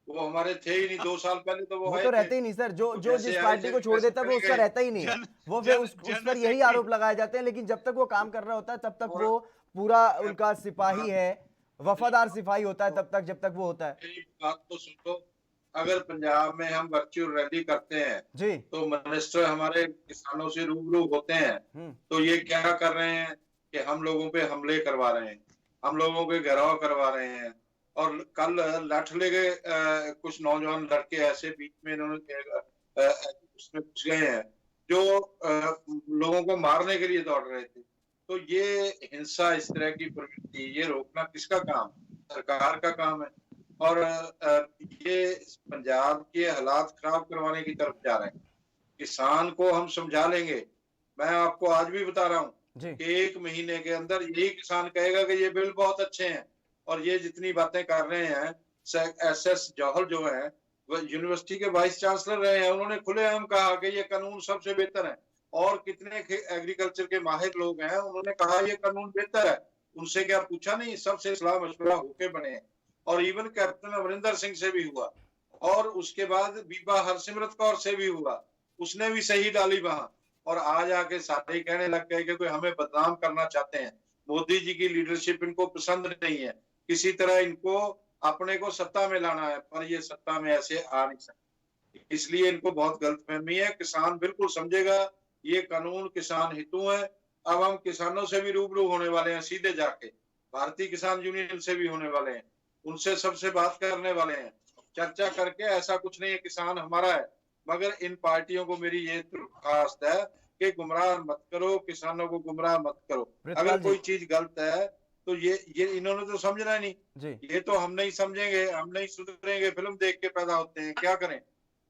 वो हमारे थे ही नहीं। 2 साल पहले तो वो तो रहते ही नहीं सर, जो जिस पार्टी को छोड़ देता है वो उसका रहता ही नहीं है, वो फिर उस पर यही आरोप लगाए जाते हैं। लेकिन जब तक वो काम कर रहा होता है तब तक वो पूरा उनका सिपाही है, वफादार सिपाही होता है तब तक जब तक वो होता है। बात तो सुनो, अगर पंजाब में हम वर्चुअल रैली करते हैं जी, तो मिनिस्टर हमारे किसानों से रूबरू होते हैं, तो ये क्या कर रहे हैं कि हम लोगों पे हमले करवा रहे हैं। हम लोगों के घेराव करवा रहे हैं। और कल लाठ ले गए कुछ नौजवान लड़के ऐसे बीच में इन्होंने उसमें घुस गए हैं जो लोगों को मारने के लिए दौड़ रहे थे। तो ये हिंसा, इस तरह की प्रवृत्ति, ये रोकना किसका काम? सरकार का काम है। और ये पंजाब के हालात खराब करवाने की तरफ जा रहे हैं। किसान को हम समझा लेंगे। मैं आपको आज भी बता रहा हूँ कि 1 महीने के अंदर यही किसान कहेगा कि ये बिल बहुत अच्छे हैं। और ये जितनी बातें कर रहे हैं, SS जौहल जो है, वो यूनिवर्सिटी के वाइस चांसलर रहे हैं, उन्होंने खुलेआम कहा कि ये कानून सबसे बेहतर है। और कितने एग्रीकल्चर के माहिर लोग हैं, उन्होंने कहा ये कानून बेहतर है। उनसे क्या पूछा नहीं? सबसे सलाह मशवरा होके बने हैं। और इवन कैप्टन अमरिंदर सिंह से भी हुआ, और उसके बाद बीबा हरसिमरत कौर से भी हुआ, उसने भी सही डाली वहां। और आज आके सारे कहने लग गए कि कोई हमें बदनाम करना चाहते हैं। मोदी जी की लीडरशिप इनको पसंद नहीं है, किसी तरह इनको अपने को सत्ता में लाना है, पर ये सत्ता में ऐसे आ नहीं सकते। इसलिए इनको बहुत गलतफहमी है। किसान बिल्कुल समझेगा ये कानून किसान हितों है। अब हम किसानों से भी रूबरू होने वाले हैं, सीधे जाके भारतीय किसान यूनियन से भी होने वाले हैं, उनसे सबसे बात करने वाले हैं, चर्चा करके। ऐसा कुछ नहीं है, किसान हमारा है। मगर इन पार्टियों को मेरी ये दरख्वास्त है कि गुमराह मत करो, किसानों को गुमराह मत करो। अगर कोई चीज गलत है तो ये इन्होंने तो समझना नहीं जी। ये तो हम नहीं समझेंगे, हम नहीं सुधरेंगे। फिल्म देख के पैदा होते हैं, क्या करें?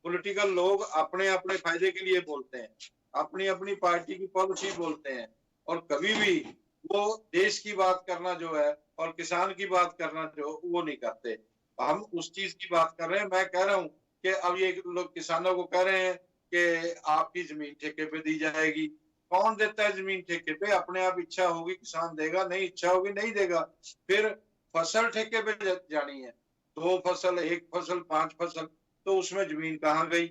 पॉलिटिकल लोग अपने अपने फायदे के लिए बोलते हैं, अपनी अपनी पार्टी की पॉलिसी बोलते हैं, और कभी भी वो देश की बात करना जो है और किसान की बात करना जो, वो नहीं करते। हम उस चीज की बात कर रहे हैं। मैं कह रहा हूँ कि अब ये लोग किसानों को कह रहे हैं कि आपकी जमीन ठेके पे दी जाएगी। कौन देता है जमीन ठेके पे? अपने आप इच्छा होगी किसान देगा, नहीं इच्छा होगी नहीं देगा। फिर फसल ठेके पे जानी है, 2 फसल, 1 फसल, 5 फसल, तो उसमें जमीन कहाँ गई?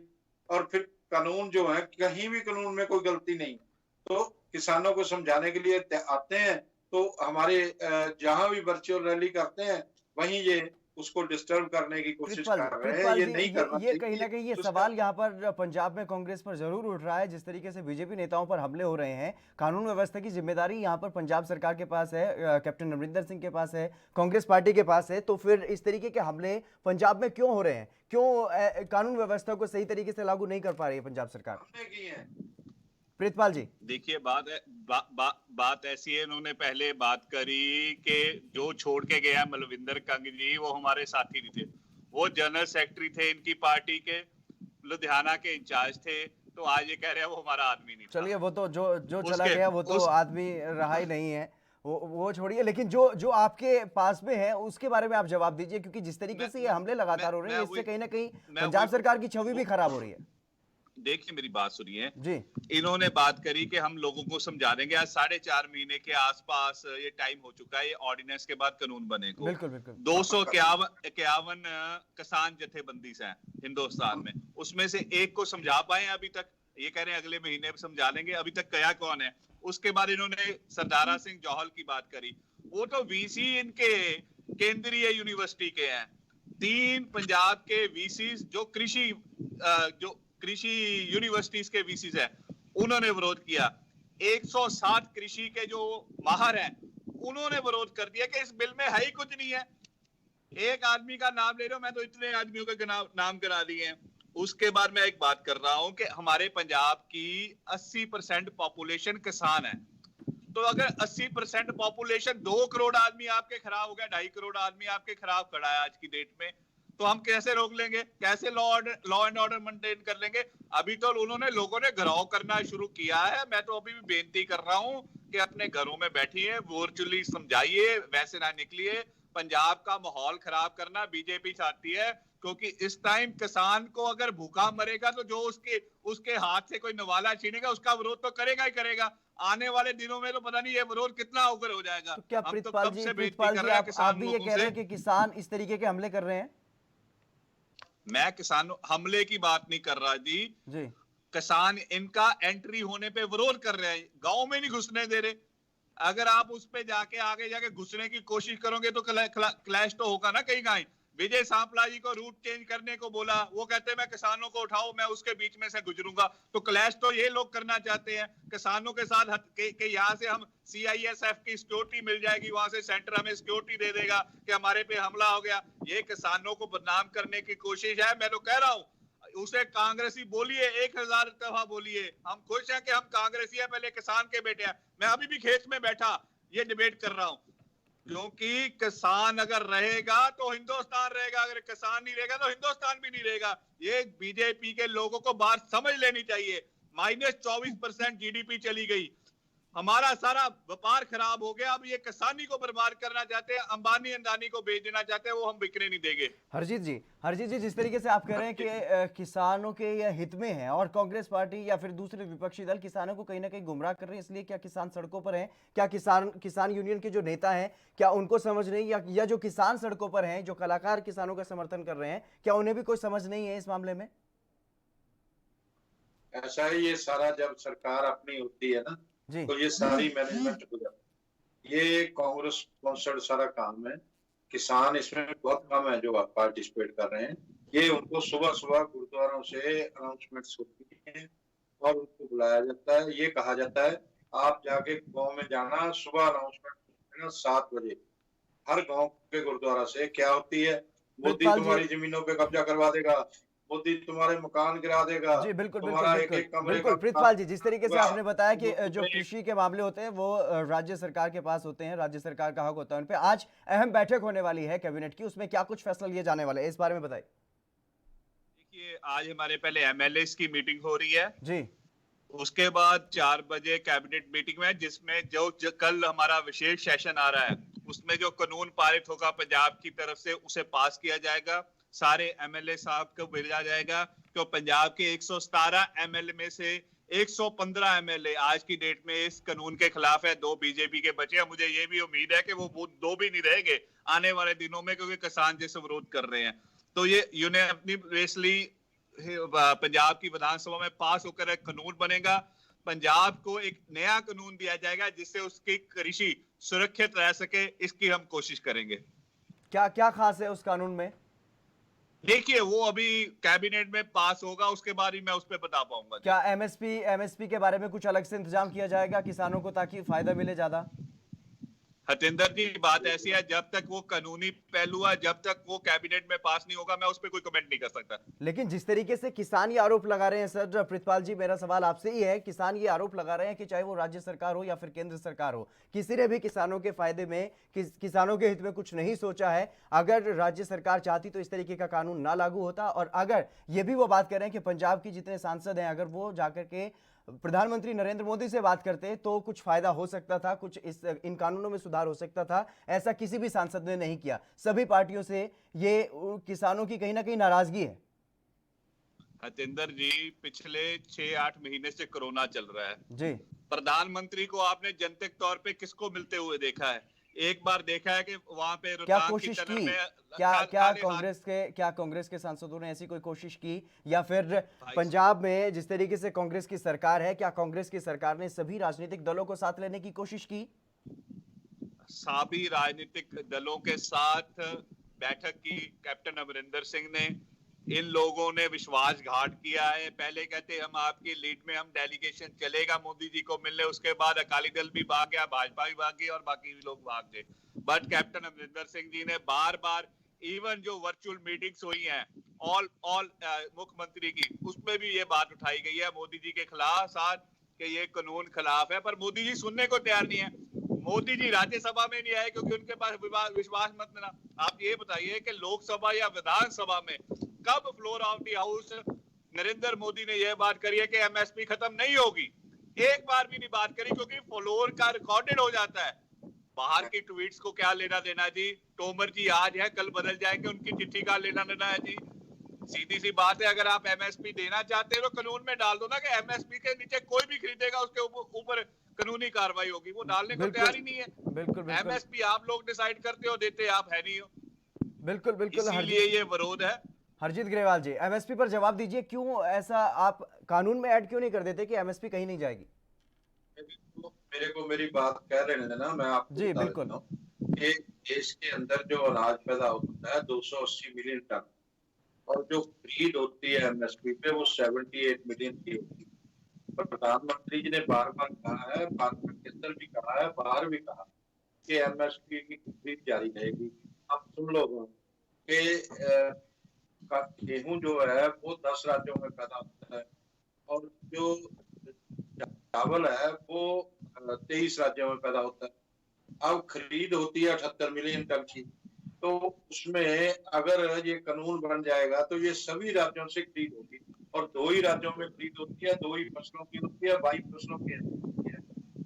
और फिर कानून जो है, कहीं भी कानून में कोई गलती नहीं। तो किसानों को समझाने के लिए आते हैं, तो हमारे जहां भी वर्चुअल रैली करते हैं वहीं ये उसको डिस्टर्ब करने की कोशिश कर रहे हैं। ये नहीं करना चाहिए। ये कहीं ना कहीं ये सवाल यहाँ पर पंजाब में कांग्रेस पर जरूर उठ रहा है। जिस तरीके से बीजेपी नेताओं पर हमले हो रहे हैं, कानून व्यवस्था की जिम्मेदारी यहाँ पर पंजाब सरकार के पास है, कैप्टन अमरिंदर सिंह के पास है, कांग्रेस पार्टी के पास है। तो फिर इस तरीके के हमले पंजाब में क्यों हो रहे हैं? क्यों कानून व्यवस्था को सही तरीके से लागू नहीं कर पा रही है पंजाब सरकार? प्रीतपाल जी देखिए, बात ऐसी है, इन्होंने पहले बात करी कि जो छोड़ के गया मलविंदर कंग जी, वो हमारे साथी नहीं थे, वो जनरल सेक्रेटरी थे इनकी पार्टी के, लुधियाना के इंचार्ज थे। तो आज ये कह रहे हैं वो हमारा आदमी नहीं था। चलिए, वो तो जो चला गया वो तो आदमी रहा ही नहीं है, वो छोड़िए। लेकिन जो आपके पास में है उसके बारे में आप जवाब दीजिए, क्योंकि जिस तरीके से ये हमले लगातार हो रहे हैं, इससे कहीं ना कहीं पंजाब सरकार की छवि भी खराब हो रही है। देखिए, मेरी बात सुनिए जी। इन्होंने बात करी कि हम लोगों को समझा देंगे। आज 4.5 महीने के आसपास ये टाइम हो चुका है, ये ऑर्डिनेंस के बाद कानून बने को। बिल्कुल बिल्कुल। 251 किसान जथेबंदी हैं हिंदुस्तान में, उसमें से एक को समझा पाए अभी तक? ये कह रहे हैं अगले महीने समझा लेंगे। अभी तक कया कौन है? उसके बाद इन्होंने सरदारा सिंह जौहल की बात करी, वो तो वीसी इनके केंद्रीय यूनिवर्सिटी के हैं। 3 पंजाब के वीसी जो कृषि यूनिवर्सिटीज के वीसीज है, उन्होंने विरोध किया। 160 कृषि के जो माहर हैं, उन्होंने विरोध कर दिया कि इस बिल में है ही कुछ नहीं है। एक आदमी का नाम ले रहे हो, मैं तो इतने आदमियों के नाम करा दिए हैं। उसके बाद मैं एक बात कर रहा हूं कि हमारे पंजाब की 80% पॉपुलेशन किसान है। तो अगर 80% पॉपुलेशन, 2 करोड़ आदमी आपके खराब हो गया, 2.5 करोड़ आदमी आपके खराब खड़ा है आज की डेट में, तो हम कैसे रोक लेंगे? कैसे लॉ एंड ऑर्डर मेंटेन कर लेंगे? अभी तो लोगों ने घराव करना शुरू किया है। मैं तो अभी भी बेनती कर रहा हूं कि अपने घरों में बैठिए, वर्चुअली समझाइए, वैसे ना निकलिए। पंजाब का माहौल खराब करना बीजेपी चाहती है, क्योंकि इस टाइम किसान को अगर भूखा मरेगा तो जो उसके हाथ से कोई नवाला छीनेगा, उसका विरोध तो करेगा ही करेगा। आने वाले दिनों में तो पता नहीं ये विरोध कितना उग्र हो जाएगा। तो क्या प्रीतपाल जी आप भी ये कह रहे हैं कि किसान इस तरीके के हमले कर रहे हैं? मैं किसान हमले की बात नहीं कर रहा जी। किसान इनका एंट्री होने पे विरोध कर रहे हैं, गांव में नहीं घुसने दे रहे। अगर आप उस पे जाके आगे जाके घुसने की कोशिश करोगे तो क्लैश तो होगा ना कहीं। विजय सांपला जी को रूट चेंज करने को बोला, वो कहते हैं मैं किसानों को उठाओ, मैं उसके बीच में से गुजरूंगा। तो क्लैश तो ये लोग करना चाहते हैं किसानों के साथ के यहाँ से हम CISF की सिक्योरिटी मिल जाएगी, वहां से सेंटर हमें सिक्योरिटी दे देगा कि हमारे पे हमला हो गया। ये किसानों को बदनाम करने की कोशिश है। मैं तो कह रहा हूँ उसे कांग्रेसी बोलिए, 1000 दफा बोलिए, हम खुश हैं कि हम कांग्रेसी हैं, पहले किसान के बेटे हैं। मैं अभी भी खेत में बैठा ये डिबेट कर रहा हूँ, क्योंकि किसान अगर रहेगा तो हिंदुस्तान रहेगा, अगर किसान नहीं रहेगा तो हिंदुस्तान भी नहीं रहेगा। ये बीजेपी के लोगों को बात समझ लेनी चाहिए। -24% GDP चली गई, हमारा सारा व्यापार खराब हो गया। अब ये किसानी को बर्बाद करना चाहते हैं, अंबानी अंदानी को बेच देना चाहते हैं, वो हम बिकने नहीं देंगे। हरजीत जी, जिस तरीके से आप कह रहे हैं कि किसानों के ये हित में है और कांग्रेस पार्टी या फिर दूसरे विपक्षी दल किसानों को कहीं ना कहीं गुमराह कर रहे हैं, इसलिए क्या किसान सड़कों पर हैं? क्या किसान यूनियन के जो नेता हैं, क्या उनको समझ नहीं, या जो किसान सड़कों पर हैं, जो कलाकार किसानों का समर्थन कर रहे हैं, क्या उन्हें भी कोई समझ नहीं है इस मामले में? ऐसा ही ये सारा जब सरकार अपनी होती है ना, तो ये सारी मैनेजमेंट हो जाती है। ये कांग्रेस स्पॉन्सर्ड सारा काम है। किसान इसमें बहुत कम है जो पार्टिसिपेट कर रहे हैं। ये उनको सुबह सुबह गुरुद्वारों से अनाउंसमेंट्स होती है और उनको बुलाया जाता है। ये कहा जाता है आप जाके गांव में जाना, सुबह अनाउंसमेंट 7 बजे हर गांव के गुरुद्वारा से। क्या होती है, मोदी तुम्हारी जमीनों पे कब्जा करवा देगा, मोदी तुम्हारे मकान गिरा देगा। जी बिल्कुल बिल्कुल प्रीतपाल जी, जिस तरीके से आपने बताया कि जो कृषि के मामले होते हैं वो राज्य सरकार के पास होते हैं, राज्य सरकार का हक होता है उन पे। आज अहम बैठक होने वाली है कैबिनेट की, उसमें क्या कुछ फैसला लिए जाने वाले हैं, इस बारे में बताइए। देखिए, आज हमारे पहले MLAs की मीटिंग हो रही है जी, उसके बाद 4 बजे कैबिनेट मीटिंग में, जिसमें जो कल हमारा विशेष सेशन आ रहा है उसमें जो कानून पारित होगा पंजाब की तरफ से उसे पास किया जाएगा, सारे MLA साहब को भेजा जाएगा। क्यों पंजाब के 117 MLA में से 115 MLA आज की डेट में इस कानून के खिलाफ है, 2 बीजेपी के बचे हैं। मुझे ये भी उम्मीद है कि वो 2 भी नहीं रहेंगे आने वाले दिनों में, क्योंकि किसान जैसे विरोध कर रहे हैं। तो ये यूनिवर्सली पंजाब की विधानसभा में पास होकर एक कानून बनेगा। पंजाब को एक नया कानून दिया जाएगा जिससे उसकी कृषि सुरक्षित रह सके, इसकी हम कोशिश करेंगे। क्या क्या खास है उस कानून में? देखिए, वो अभी कैबिनेट में पास होगा, उसके बाद ही मैं उस पर बता पाऊंगा। क्या MSP के बारे में कुछ अलग से इंतजाम किया जाएगा किसानों को ताकि फायदा मिले ज्यादा? हतेंद्र जी, बात ऐसी है, जब तक वो कानूनी पहलू है, जब तक वो कैबिनेट में पास नहीं होगा, मैं उस पर कोई कमेंट नहीं कर सकता। लेकिन जिस तरीके से किसान ये आरोप लगा रहे हैं सर, प्रीतपाल जी मेरा सवाल आपसे ही है, किसान ये आरोप लगा रहे हैं कि चाहे वो राज्य सरकार हो या फिर केंद्र सरकार हो, किसी ने भी किसानों के फायदे में, किसानों के हित में कुछ नहीं सोचा है। अगर राज्य सरकार चाहती तो इस तरीके का कानून ना लागू होता। और अगर ये भी वो बात कर रहे हैं कि पंजाब की जितने सांसद हैं, अगर वो जाकर के प्रधानमंत्री नरेंद्र मोदी से बात करते तो कुछ फायदा हो सकता था, कुछ इन कानूनों में सुधार हो सकता था। ऐसा किसी भी सांसद ने नहीं किया। सभी पार्टियों से ये किसानों की कहीं ना कहीं नाराजगी है। हतेंद्र जी, पिछले 6-8 महीने से कोरोना चल रहा है जी, प्रधानमंत्री को आपने जनतक तौर पे किसको मिलते हुए देखा है? एक बार देखा है कि वहां पे क्या कोशिश की? क्या कांग्रेस के सांसदों ने ऐसी कोई कोशिश की? या फिर पंजाब में जिस तरीके से कांग्रेस की सरकार है, क्या कांग्रेस की सरकार ने सभी राजनीतिक दलों को साथ लेने की कोशिश की? सभी राजनीतिक दलों के साथ बैठक की कैप्टन अमरिंदर सिंह ने। इन लोगों ने विश्वासघात किया है। पहले कहते हम आपकी लीड में हम डेलीगेशन चलेगा मोदी जी को मिलने, उसके बाद अकाली दल भी भाग गया, भाजपा भी भाग गई और बाकी भी लोग भाग गए। बट कैप्टन अमरिंदर सिंह जी ने बार बार, इवन जो वर्चुअल मीटिंग्स हुई हैं ऑल मुख्यमंत्री की, उसमें भी ये बात उठाई गई है मोदी जी के खिलाफ साथ कि ये कानून खिलाफ है, पर मोदी जी सुनने को तैयार नहीं है। मोदी जी राज्यसभा में नहीं आए क्योंकि उनके पास विश्वास मत मिला। आप ये बताइए कि लोकसभा या विधानसभा में कब floor of the house Narendra Modi ने यह बात करी है कि MSP खत्म नहीं होगी? एक बार भी नहीं बात करी, क्योंकि फ्लोर का रिकॉर्डेड हो जाता है। बाहर की ट्वीट्स को क्या लेना देना जी? तोमर जी आज है कल बदल जाएंगे, उनकी चिट्ठी का लेना देना है जी? सीधी सी बात है, अगर आप MSP देना चाहते हो तो कानून में डाल दो ना कि MSP के नीचे कोई भी खरीदेगा उसके ऊपर कानूनी कार्रवाई होगी। वो डालने को तैयार ही नहीं है। बिल्कुल MSP आप लोग डिसाइड करते हो, देते आप है नहीं हो। बिल्कुल इसीलिए ये विरोध है। हरजीत ग्रेवाल जी, MSP पर जवाब दीजिए, क्यों ऐसा आप कानून में ऐड क्यों नहीं कर देते कि MSP कहीं नहीं जाएगी? मेरे को मेरी बात कह रहे हैं ना, मैं आपको जी बिल्कुल कि देश के अंदर जो अनाज पैदा होता है 280 मिलियन टन, और जो खरीद होती है एमएसपी पे वो 78 मिलियन की होती है। प्रधानमंत्री जी ने बार बार कहा है, पार्लियामेंट के अंदर भी कहा है, बाहर भी कहा कि एमएसपी की खरीद जारी रहेगी। अब सुन लो कि गेहूं जो है वो 10 राज्यों में पैदा होता है और जो चावल है वो 23 राज्यों में पैदा होता है। अब खरीद होती है 78 मिलियन टन की, तो उसमें अगर ये कानून बन जाएगा तो ये सभी राज्यों से खरीद होगी, और 2 ही राज्यों में खरीद होती है, 2 ही फसलों की होती है, 22 फसलों की होती है।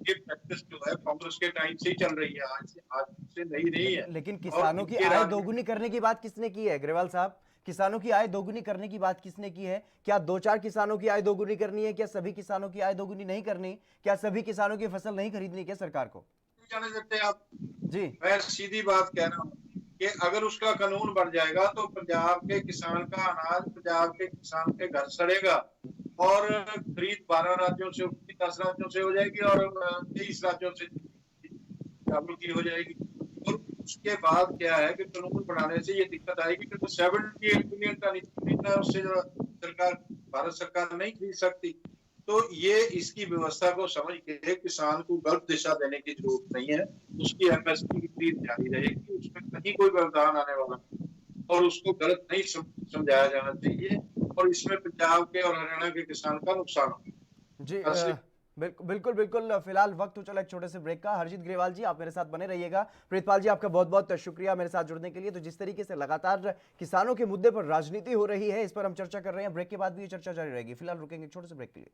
ये प्रैक्टिस जो है कांग्रेस के टाइम से ही चल रही है, आज से नहीं है। लेकिन किसानों की आय दोगुनी करने की बात किसने की है ग्रेवाल साहब? किसानों की आय दोगुनी करने की बात किसने की है? क्या 2-4 किसानों की आय दोगुनी करनी है? क्या सभी किसानों की आय दोगुनी नहीं करनी? क्या सभी किसानों की फसल नहीं खरीदनी क्या सरकार को? जाने देते आप जी, मैं सीधी बात कह रहा हूँ कि अगर उसका कानून बन जाएगा तो पंजाब के किसान का अनाज पंजाब के किसान के घर सड़ेगा, और खरीद 12 राज्यों से 10 राज्यों से हो जाएगी और 23 राज्यों से चावल की हो जाएगी। और उसके बाद क्या है कि कानून बनाने से ये दिक्कत आएगी कि 78 मिलियन टन खरीदना है, उससे सरकार भारत सरकार नहीं खरीद सकती। तो ये इसकी व्यवस्था को समझ के किसान को गलत दिशा देने की जरूरत नहीं है। उसकी एमएसपी की खरीद जारी रहेगी, उसमें कहीं कोई व्यवधान आने वाला नहीं, और उसको गलत नहीं समझाया जाना चाहिए, और इसमें पंजाब के और हरियाणा के किसान का नुकसान होगा। जी बिल्कुल बिल्कुल। फिलहाल वक्त हो चला एक छोटे से ब्रेक का। हरजीत ग्रेवाल जी आप मेरे साथ बने रहिएगा। प्रीतपाल जी आपका बहुत बहुत शुक्रिया मेरे साथ जुड़ने के लिए। तो जिस तरीके से लगातार किसानों के मुद्दे पर राजनीति हो रही है, इस पर हम चर्चा कर रहे हैं। ब्रेक के बाद भी ये चर्चा जारी रहेगी। फिलहाल रुकेंगे छोटे से ब्रेक के लिए।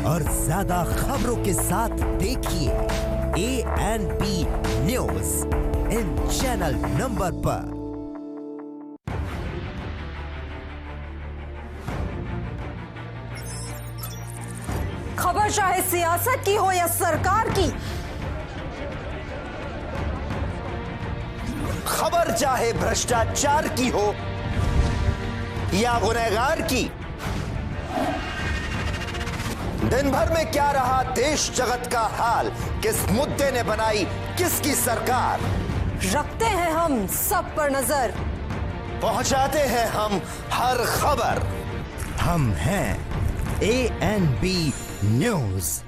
और ज्यादा खबरों के साथ देखिए ANP news in channel number पर। खबर चाहे सियासत की हो या सरकार की, खबर चाहे भ्रष्टाचार की हो या गुनहगार की, दिन भर में क्या रहा देश जगत का हाल, किस मुद्दे ने बनाई किसकी सरकार, रखते हैं हम सब पर नजर, पहुंचाते हैं हम हर खबर। हम हैं ANP न्यूज।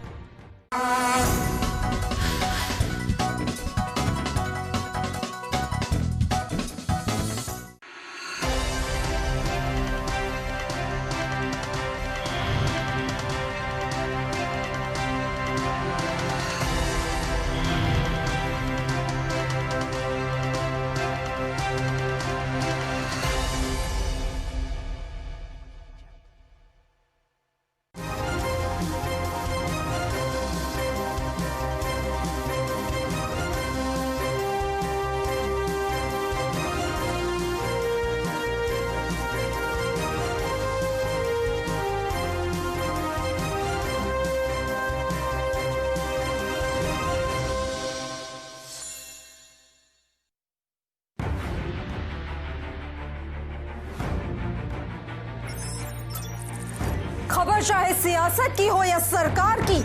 खबर चाहे सियासत की हो या सरकार की,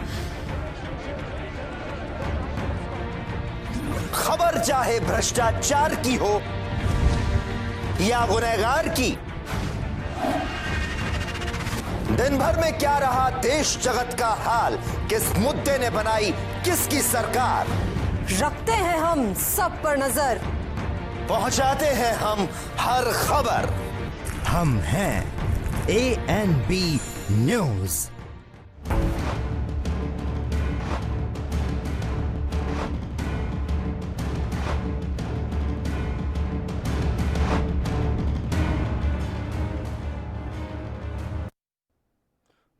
खबर चाहे भ्रष्टाचार की हो या गुनहगार की, दिन भर में क्या रहा देश जगत का हाल, किस मुद्दे ने बनाई किसकी सरकार, रखते हैं हम सब पर नजर, पहुंचाते हैं हम हर खबर। हम हैं ANP न्यूज।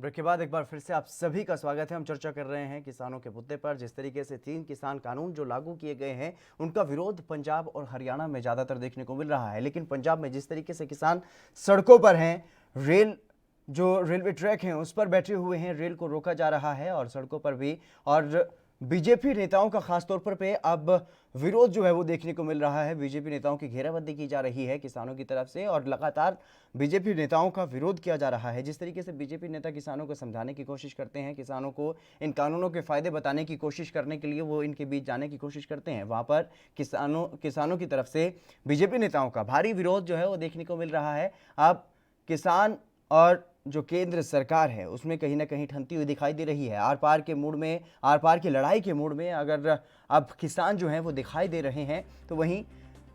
ब्रेक के बाद एक बार फिर से आप सभी का स्वागत है। हम चर्चा कर रहे हैं किसानों के मुद्दे पर। जिस तरीके से 3 किसान कानून जो लागू किए गए हैं उनका विरोध पंजाब और हरियाणा में ज़्यादातर देखने को मिल रहा है, लेकिन पंजाब में जिस तरीके से किसान सड़कों पर हैं, रेलवे ट्रैक हैं उस पर बैठे हुए हैं, रेल को रोका जा रहा है और सड़कों पर भी, और बीजेपी नेताओं का खासतौर पर पे अब विरोध जो है वो देखने को मिल रहा है। बीजेपी नेताओं की घेराबंदी की जा रही है किसानों की तरफ से और लगातार बीजेपी नेताओं का विरोध किया जा रहा है। जिस तरीके से बीजेपी नेता किसानों को समझाने की कोशिश करते हैं, किसानों को इन कानूनों के फायदे बताने की कोशिश करने के लिए वो इनके बीच जाने की कोशिश करते हैं, वहाँ पर किसानों की तरफ से बीजेपी नेताओं का भारी विरोध जो है वो देखने को मिल रहा है। अब किसान और जो केंद्र सरकार है उसमें कहीं ना कहीं ठनती हुई दिखाई दे रही है। आर पार की लड़ाई के मूड में अगर अब किसान जो हैं वो दिखाई दे रहे हैं, तो वहीं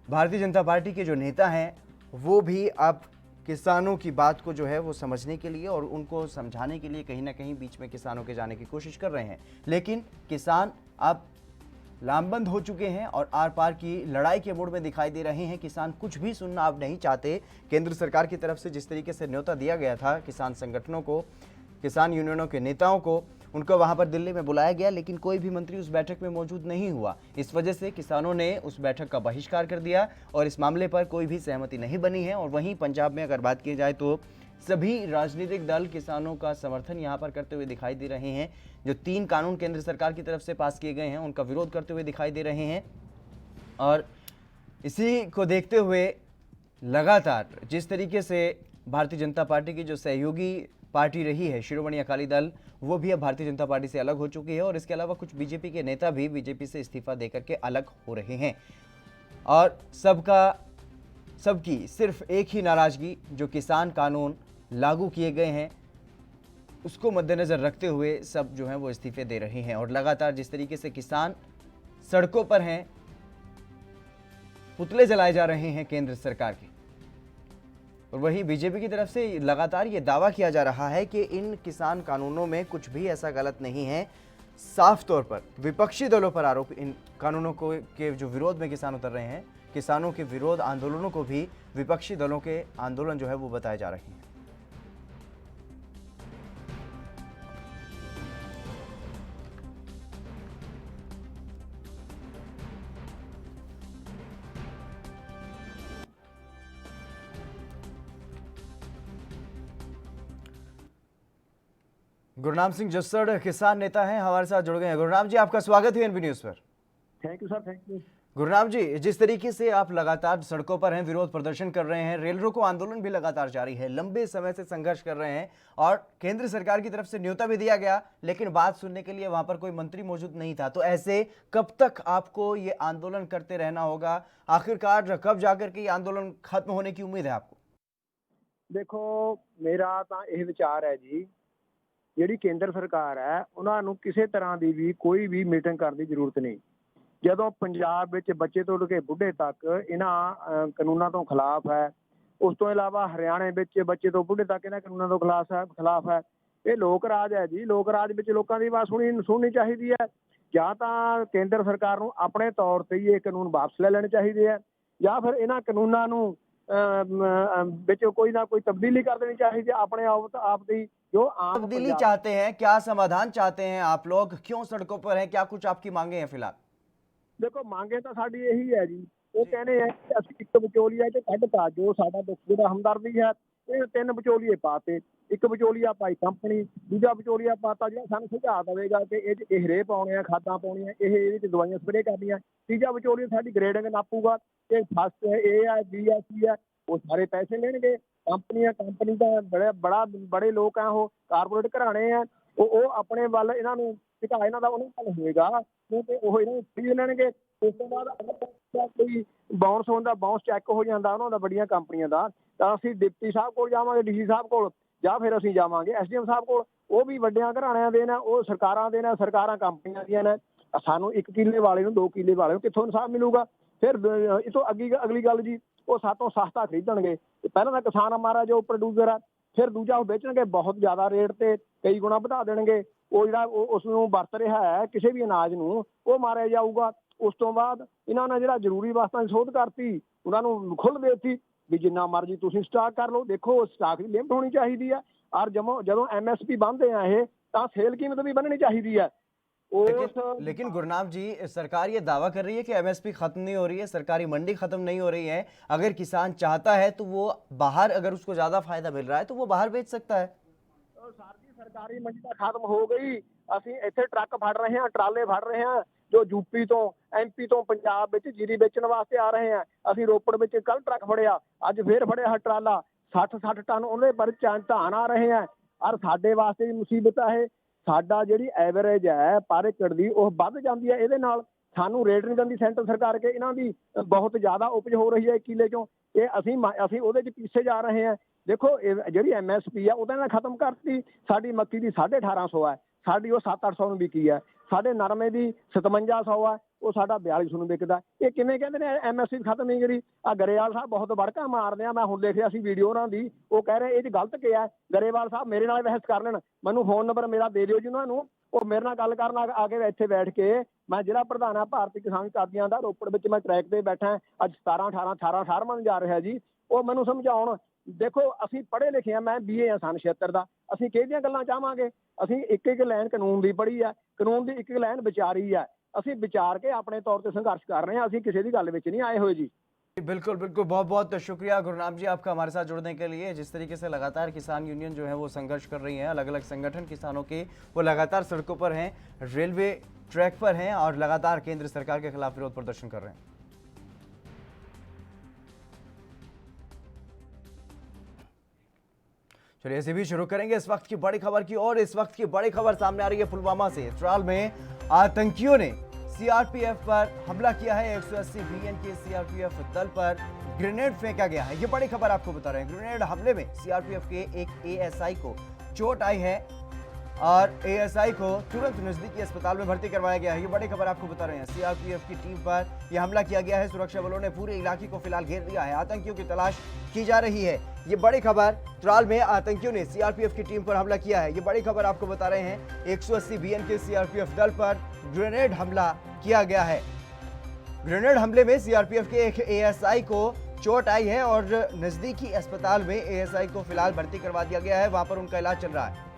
भारतीय जनता पार्टी के जो नेता हैं वो भी अब किसानों की बात को जो है वो समझने के लिए और उनको समझाने के लिए कहीं ना कहीं बीच में किसानों के जाने की कोशिश कर रहे हैं। लेकिन किसान अब लामबंद हो चुके हैं और आर पार की लड़ाई के मूड में दिखाई दे रहे हैं। किसान कुछ भी सुनना अब नहीं चाहते। केंद्र सरकार की तरफ से जिस तरीके से न्योता दिया गया था किसान संगठनों को, किसान यूनियनों के नेताओं को, उनको वहां पर दिल्ली में बुलाया गया, लेकिन कोई भी मंत्री उस बैठक में मौजूद नहीं हुआ। इस वजह से किसानों ने उस बैठक का बहिष्कार कर दिया और इस मामले पर कोई भी सहमति नहीं बनी है। और वहीं पंजाब में अगर बात की जाए तो सभी राजनीतिक दल किसानों का समर्थन यहां पर करते हुए दिखाई दे रहे हैं। जो 3 कानून केंद्र सरकार की तरफ से पास किए गए हैं उनका विरोध करते हुए दिखाई दे रहे हैं। और इसी को देखते हुए लगातार जिस तरीके से भारतीय जनता पार्टी की जो सहयोगी पार्टी रही है शिरोमणि अकाली दल, वो भी अब भारतीय जनता पार्टी से अलग हो चुकी है और इसके अलावा कुछ बीजेपी के नेता भी बीजेपी से इस्तीफा देकर के अलग हो रहे हैं। और सबकी सिर्फ एक ही नाराजगी, जो किसान कानून लागू किए गए हैं उसको मद्देनजर रखते हुए सब जो है वो इस्तीफे दे रहे हैं। और लगातार जिस तरीके से किसान सड़कों पर हैं, पुतले जलाए जा रहे हैं केंद्र सरकार के, और वहीं बीजेपी की तरफ से लगातार ये दावा किया जा रहा है कि इन किसान कानूनों में कुछ भी ऐसा गलत नहीं है। साफ तौर पर विपक्षी दलों पर आरोप, इन कानूनों को के जो विरोध में किसान उतर रहे हैं, किसानों के विरोध आंदोलनों को भी विपक्षी दलों के आंदोलन जो है वो बताए जा रहे हैं। गुरनाम सिंह जस्सड़ किसान नेता हैं, हमारे साथ जुड़ गए हैं। गुरनाम जी, आपका स्वागत है एनबी न्यूज पर। Thank you sir, thank you. Gurnam ji, जिस तरीके से आप लगातार सड़कों पर हैं, विरोध प्रदर्शन कर रहे हैं, रेल रोको आंदोलन भी लगातार जारी है, लंबे समय से संघर्ष कर रहे हैं और केंद्र सरकार की तरफ से न्योता भी दिया गया, लेकिन बात सुनने के लिए वहां पर कोई मंत्री मौजूद नहीं था, तो ऐसे कब तक आपको ये आंदोलन करते रहना होगा? आखिरकार कब जाकर के ये आंदोलन खत्म होने की उम्मीद है आपको? देखो, मेरा तो यह विचार है जी, ਜਿਹੜੀ ਕੇਂਦਰ ਸਰਕਾਰ ਹੈ ਉਹਨਾਂ ਨੂੰ ਕਿਸੇ ਤਰ੍ਹਾਂ ਦੀ ਵੀ ਕੋਈ ਵੀ ਮੀਟਿੰਗ ਕਰਨ ਦੀ ਜ਼ਰੂਰਤ ਨਹੀਂ। ਜਦੋਂ ਪੰਜਾਬ ਵਿੱਚ ਬੱਚੇ ਤੋਂ ਲੈ ਕੇ ਬੁੱਢੇ ਤੱਕ ਇਹਨਾਂ ਕਾਨੂੰਨਾਂ ਤੋਂ ਖਿਲਾਫ ਹੈ, ਉਸ ਤੋਂ ਇਲਾਵਾ ਹਰਿਆਣੇ ਵਿੱਚ ਬੱਚੇ ਤੋਂ ਬੁੱਢੇ ਤੱਕ ਇਹਨਾਂ ਕਾਨੂੰਨਾਂ ਤੋਂ ਖਿਲਾਫ ਹੈ। ਇਹ ਲੋਕ ਰਾਜ ਹੈ ਜੀ, ਲੋਕ ਰਾਜ ਵਿੱਚ ਲੋਕਾਂ ਦੀ ਆਵਾਜ਼ ਸੁਣਨੀ ਚਾਹੀਦੀ ਹੈ। ਜਾਂ ਤਾਂ ਕੇਂਦਰ ਸਰਕਾਰ ਨੂੰ ਆਪਣੇ ਤੌਰ ਤੇ ਹੀ ਇਹ ਕਾਨੂੰਨ ਵਾਪਸ ਲੈ ਲੈਣੇ ਚਾਹੀਦੇ ਆ, ਜਾਂ ਫਿਰ ਇਹਨਾਂ ਕਾਨੂੰਨਾਂ ਨੂੰ ਵਿੱਚ कोई ना कोई तब्दीली कर देनी चाहिए अपने आप दी जो आम तब्दीली चाहते हैं। क्या समाधान चाहते हैं आप लोग? क्यों सड़कों पर हैं? क्या कुछ आपकी मांगे हैं फिलहाल? देखो, मांगे तो साडी यही है जी, वो कहने हैं कि ਅਸੀਂ ਇੱਕ ਵਿਚੋਲੀਆ ਚ ਕੱਢਤਾ, ਜੋ ਸਾਡਾ ਦੁੱਖ ਜਿਹੜਾ ਹਮਦਰਦੀ ਹੈ, ਇਹ 3 ਵਿਚੋਲੀਏ ਪਾਤੇ। ਇੱਕ ਵਿਚੋਲੀਆ ਪਾਈ ਕੰਪਨੀ, ਦੂਜਾ ਵਿਚੋਲੀਆ ਪਾਤਾ ਜਿਹੜਾ ਸਾਨੂੰ ਸੁਝਾਅ ਦੇਵੇਗਾ ਕਿ ਇਹ ਚ ਇਹ ਰੇ ਪਾਉਣੇ ਆ, ਖਾਦਾਂ ਪਾਉਣੀਆਂ, ਇਹਦੇ ਚ ਦਵਾਈਆਂ ਸਪਰੇਅ ਕਰਨੀਆਂ। ਤੀਜਾ ਵਿਚੋਲੀਆ ਸਾਡੀ ਗ੍ਰੇਡਿੰਗ ਨਾਪੂਗਾ ਕਿ ਫਸਟ ਹੈ, ਏ ਹੈ, ਬੀ ਹੈ, ਸੀ ਹੈ, ਉਹ ਸਾਰੇ ਪੈਸੇ ਲੈਣਗੇ। ਕੰਪਨੀ ਦਾ ਬੜੇ ਲੋਕ ਆ, ਉਹ ਕਾਰਪੋਰੇਟ ਘਰਾਣੇ ਆ, ਉਹ ਆਪਣੇ ਵੱਲ ਇਹਨਾਂ ਨੂੰ ਝੁਕਾ, ਇਹਨਾਂ ਦਾ ਉਹਨਾਂ ਵੱਲ ਹੋਏਗਾ ਕਿਉਂਕਿ ਉਹ ਇਹਨਾਂ ਨੂੰ ਖਰੀਦ ਲੈਣਗੇ। ਉਸ ਤੋਂ ਬਾਅਦ ਅਗਰ ਕੋਈ ਬਾਉਂਸ ਹੁੰਦਾ, ਬਾਉਂਸ ਚੈੱਕ ਹੋ ਜਾਂਦਾ ਉਹਨਾਂ ਦਾ ਵੱਡੀਆਂ ਕੰਪਨੀਆਂ ਦਾ, ਤਾਂ ਅਸੀਂ ਡਿਪਟੀ ਸਾਹਿਬ ਕੋਲ ਜਾਵਾਂਗੇ, ਡੀਸੀ ਸਾਹਿਬ ਕੋਲ, ਜਾਂ ਫਿਰ ਅਸੀਂ ਜਾਵਾਂਗੇ ਐਸਡੀਐਮ ਸਾਹਿਬ ਕੋਲ। ਉਹ ਵੀ ਵੱਡਿਆਂ ਘਰਾਣਿਆਂ ਦੇ ਨੇ, ਉਹ ਸਰਕਾਰਾਂ ਦੇ ਨੇ, ਸਰਕਾਰਾਂ ਕੰਪਨੀਆਂ ਦੀਆਂ ਨੇ। ਸਾਨੂੰ 1 ਕਿੱਲੇ ਵਾਲੇ ਨੂੰ 2 ਕਿੱਲੇ ਵਾਲੇ ਨੂੰ ਕਿੱਥੋਂ ਇਨਸਾਫ ਮਿਲੂਗਾ? ਫਿਰ ਇਹ ਤੋਂ ਅਗਲੀ ਗੱਲ ਜੀ, ਉਹ ਸਾਤੋਂ ਸਸਤਾ ਖਰੀਦਣਗੇ। ਪਹਿਲਾਂ ਤਾਂ ਕਿਸਾਨ ਹਮਾਰਾ ਜੋ ਪ੍ਰੋਡਿਊਸਰ ਹੈ, ਫਿਰ ਦੂਜਾ ਉਹ ਵੇਚਣਗੇ ਬਹੁਤ ਜ਼ਿਆਦਾ ਰੇਟ ਤੇ, ਕਈ ਗੁਣਾ ਵਧਾ ਦੇਣਗੇ। ਉਹ ਜਿਹੜਾ ਉਸ ਨੂੰ ਵਰਤ ਰਿਹਾ ਹੈ ਕਿਸੇ ਵੀ ਅਨਾਜ ਨੂੰ, ਉਹ ਮਾਰਿਆ ਜਾਊਗਾ। ਉਸ ਤੋਂ ਬਾਅਦ ਇਹਨਾਂ ਨੇ ਜਿਹੜਾ ਜ਼ਰੂਰੀ ਵਸਤਾਂ ਦੀ ਸੋਧ ਕਰਤੀ, ਉਹਨਾਂ ਨੂੰ ਖੁੱਲ੍ਹ ਦੇਤੀ ਵੀ ਜਿੰਨਾ ਮਰਜ਼ੀ ਤੁਸੀਂ ਸਟਾਕ ਕਰ ਲਓ। ਦੇਖੋ, ਸਟਾਕ ਦੀ ਲਿਮਟ ਹੋਣੀ ਚਾਹੀਦੀ ਹੈ। ਔਰ ਜਦੋਂ MSP ਬੰਨ੍ਹਦੇ ਆ ਇਹ ਤਾਂ ਸੇਲ ਕੀਮਤ ਵੀ ਬੰਨਣੀ ਚਾਹੀਦੀ ਹੈ। लेकिन गुरनाम जी, सरकार ये दावा कर रही है कि MSP खत्म नहीं हो रही है, सरकारी मंडी खत्म नहीं हो रही है। अगर किसान चाहता है तो वो बाहर, अगर उसको ज्यादा फायदा मिल रहा है तो वो बाहर बेच सकता है। ਸਰਕਾਰੀ ਮੰਡੀ ਤਾਂ ਖਤਮ ਹੋ ਗਈ। ਅਸੀਂ ਇੱਥੇ ਟਰੱਕ ਫੜ ਰਹੇ ਹਾਂ, ਟਰਾਲੇ ਫੜ ਰਹੇ ਹਾਂ, ਜੋ ਯੂਪੀ ਤੋਂ MP ਤੋਂ ਪੰਜਾਬ ਵਿੱਚ ਜੀਰੀ ਵੇਚਣ ਵਾਸਤੇ ਆ ਰਹੇ ਹਾਂ। ਅਸੀਂ ਰੋਪੜ ਵਿੱਚ ਕੱਲ ਟਰੱਕ ਫੜਿਆ, ਅੱਜ ਫੇਰ ਫੜਿਆ ਟਰਾਲਾ, 60 ਟਨ ਉਹਦੇ ਪਰ ਧਾਨ ਆ ਰਹੇ ਆ। ਔਰ ਸਾਡੇ ਵਾਸਤੇ ਵੀ ਮੁਸੀਬਤ ਹੈ। ਸਾਡਾ ਜਿਹੜੀ ਐਵਰੇਜ ਹੈ ਪਰ ਏਕੜ ਦੀ ਉਹ ਵੱਧ ਜਾਂਦੀ ਹੈ, ਇਹਦੇ ਨਾਲ ਸਾਨੂੰ ਰੇਟ ਨਹੀਂ ਦਿੰਦੀ ਸੈਂਟਰ ਸਰਕਾਰ ਕੇ। ਇਹਨਾਂ ਦੀ ਬਹੁਤ ਜ਼ਿਆਦਾ ਉਪਜ ਹੋ ਰਹੀ ਹੈ ਕਿੱਲੇ ਚੋਂ, ਇਹ ਅਸੀਂ ਉਹਦੇ 'ਚ ਪਿੱਛੇ ਜਾ ਰਹੇ ਹਾਂ। ਦੇਖੋ ਜਿਹੜੀ MSP ਆ ਉਹਦੇ ਨਾਲ ਖਤਮ ਕਰਤੀ। ਸਾਡੀ ਮੱਕੀ ਦੀ 1850 ਹੈ, ਸਾਡੀ ਉਹ 700-800 ਨੂੰ ਵਿਕੀ ਹੈ। ਸਾਡੇ ਨਰਮੇ ਦੀ 5700 ਹੈ, ਉਹ ਸਾਡਾ 4200 ਨੂੰ ਵਿਕਦਾ। ਇਹ ਕਿਵੇਂ ਕਹਿੰਦੇ ਨੇ MSP ਖਤਮ ਨਹੀਂ ਕਰੀ? ਆ ਗਰੇਵਾਲ ਸਾਹਿਬ ਬਹੁਤ ਬੜਕਾ ਮਾਰਦੇ ਆ, ਮੈਂ ਹੁਣ ਦੇਖਿਆ ਸੀ ਵੀਡੀਓ ਉਹਨਾਂ ਦੀ, ਉਹ ਕਹਿ ਰਹੇ ਇਹ 'ਚ ਗਲਤ ਕਿਹਾ। ਗਰੇਵਾਲ ਸਾਹਿਬ ਮੇਰੇ ਨਾਲ ਬਹਿਸ ਕਰ ਲੈਣ, ਮੈਨੂੰ ਫੋਨ ਨੰਬਰ ਮੇਰਾ ਦੇ ਦਿਓ ਜੀ ਉਹਨਾਂ ਨੂੰ, ਉਹ ਮੇਰੇ ਨਾਲ ਗੱਲ ਕਰਨ ਆ ਕੇ ਇੱਥੇ ਬੈਠ ਕੇ। ਮੈਂ ਜ਼ਿਲ੍ਹਾ ਪ੍ਰਧਾਨ ਆ ਭਾਰਤੀ ਕਿਸਾਨ ਕਾਦੀਆਂ ਦਾ, ਰੋਪੜ ਵਿੱਚ ਮੈਂ ਟਰੈਕ ਤੇ ਬੈਠਾ, ਅੱਜ 17-18 ਮਨ ਜਾ ਰਿਹਾ ਜੀ। ਉਹ ਮੈਨੂੰ ਸਮਝਾਉਣ। ਦੇਖੋ ਅਸੀਂ ਪੜ੍ਹੇ ਲਿਖੇ ਆ, ਮੈਂ BA ਆ ਸਨ 76 ਦਾ। ਅਸੀਂ ਕਿਹੜੀਆਂ ਗੱਲਾਂ ਚਾਹਾਂਗੇ? ਅਸੀਂ ਇੱਕ ਲਾਈਨ ਕਾਨੂੰਨ ਦੀ ਪੜ੍ਹੀ ਆ, ਕਾਨੂੰਨ ਦੀ ਇੱਕ ਲਾਈਨ ਵਿਚਾਰੀ ਆ। ਅਸੀਂ ਵਿਚਾਰ ਕੇ ਆਪਣੇ तौर पे संघर्ष कर रहे हैं, ਅਸੀਂ ਕਿਸੇ ਦੀ ਗੱਲ ਵਿੱਚ नहीं आए हुए जी। बिल्कुल बिल्कुल, बहुत बहुत शुक्रिया गुरनाम जी आपका हमारे साथ जुड़ने के लिए। जिस तरीके से लगातार किसान यूनियन जो है वो संघर्ष कर रही हैं, अलग अलग संगठन किसानों के वो लगातार सड़कों पर हैं, रेलवे ट्रैक पर हैं और लगातार केंद्र सरकार के खिलाफ विरोध प्रदर्शन कर रहे हैं। चलिए इसी भी शुरू करेंगे इस वक्त की बड़ी खबर की। और इस वक्त की बड़ी खबर सामने आ रही है पुलवामा से। त्राल में आतंकियों ने CRPF पर हमला किया है। 180 BN के CRPF दल पर ग्रेनेड फेंका गया है, ये बड़ी खबर आपको बता रहे हैं। ग्रेनेड हमले में CRPF के एक ASI को चोट आई है और ASI को तुरंत नजदीकी अस्पताल में भर्ती करवाया गया है, ये बड़ी खबर आपको बता रहे हैं। CRPF की टीम पर यह हमला किया गया है। सुरक्षा बलों ने पूरे इलाके को फिलहाल घेर लिया है, आतंकियों की तलाश की जा रही है, ये बड़ी खबर। त्राल में आतंकियों ने CRPF की टीम पर हमला किया है, ये बड़ी खबर आपको बता रहे हैं। 180 BN के CRPF दल पर ग्रेनेड हमला किया गया है। ग्रेनेड हमले में CRPF के एक ASI को चोट आई है और नजदीकी अस्पताल में ASI को फिलहाल भर्ती करवा दिया गया है, वहां पर उनका इलाज चल रहा है।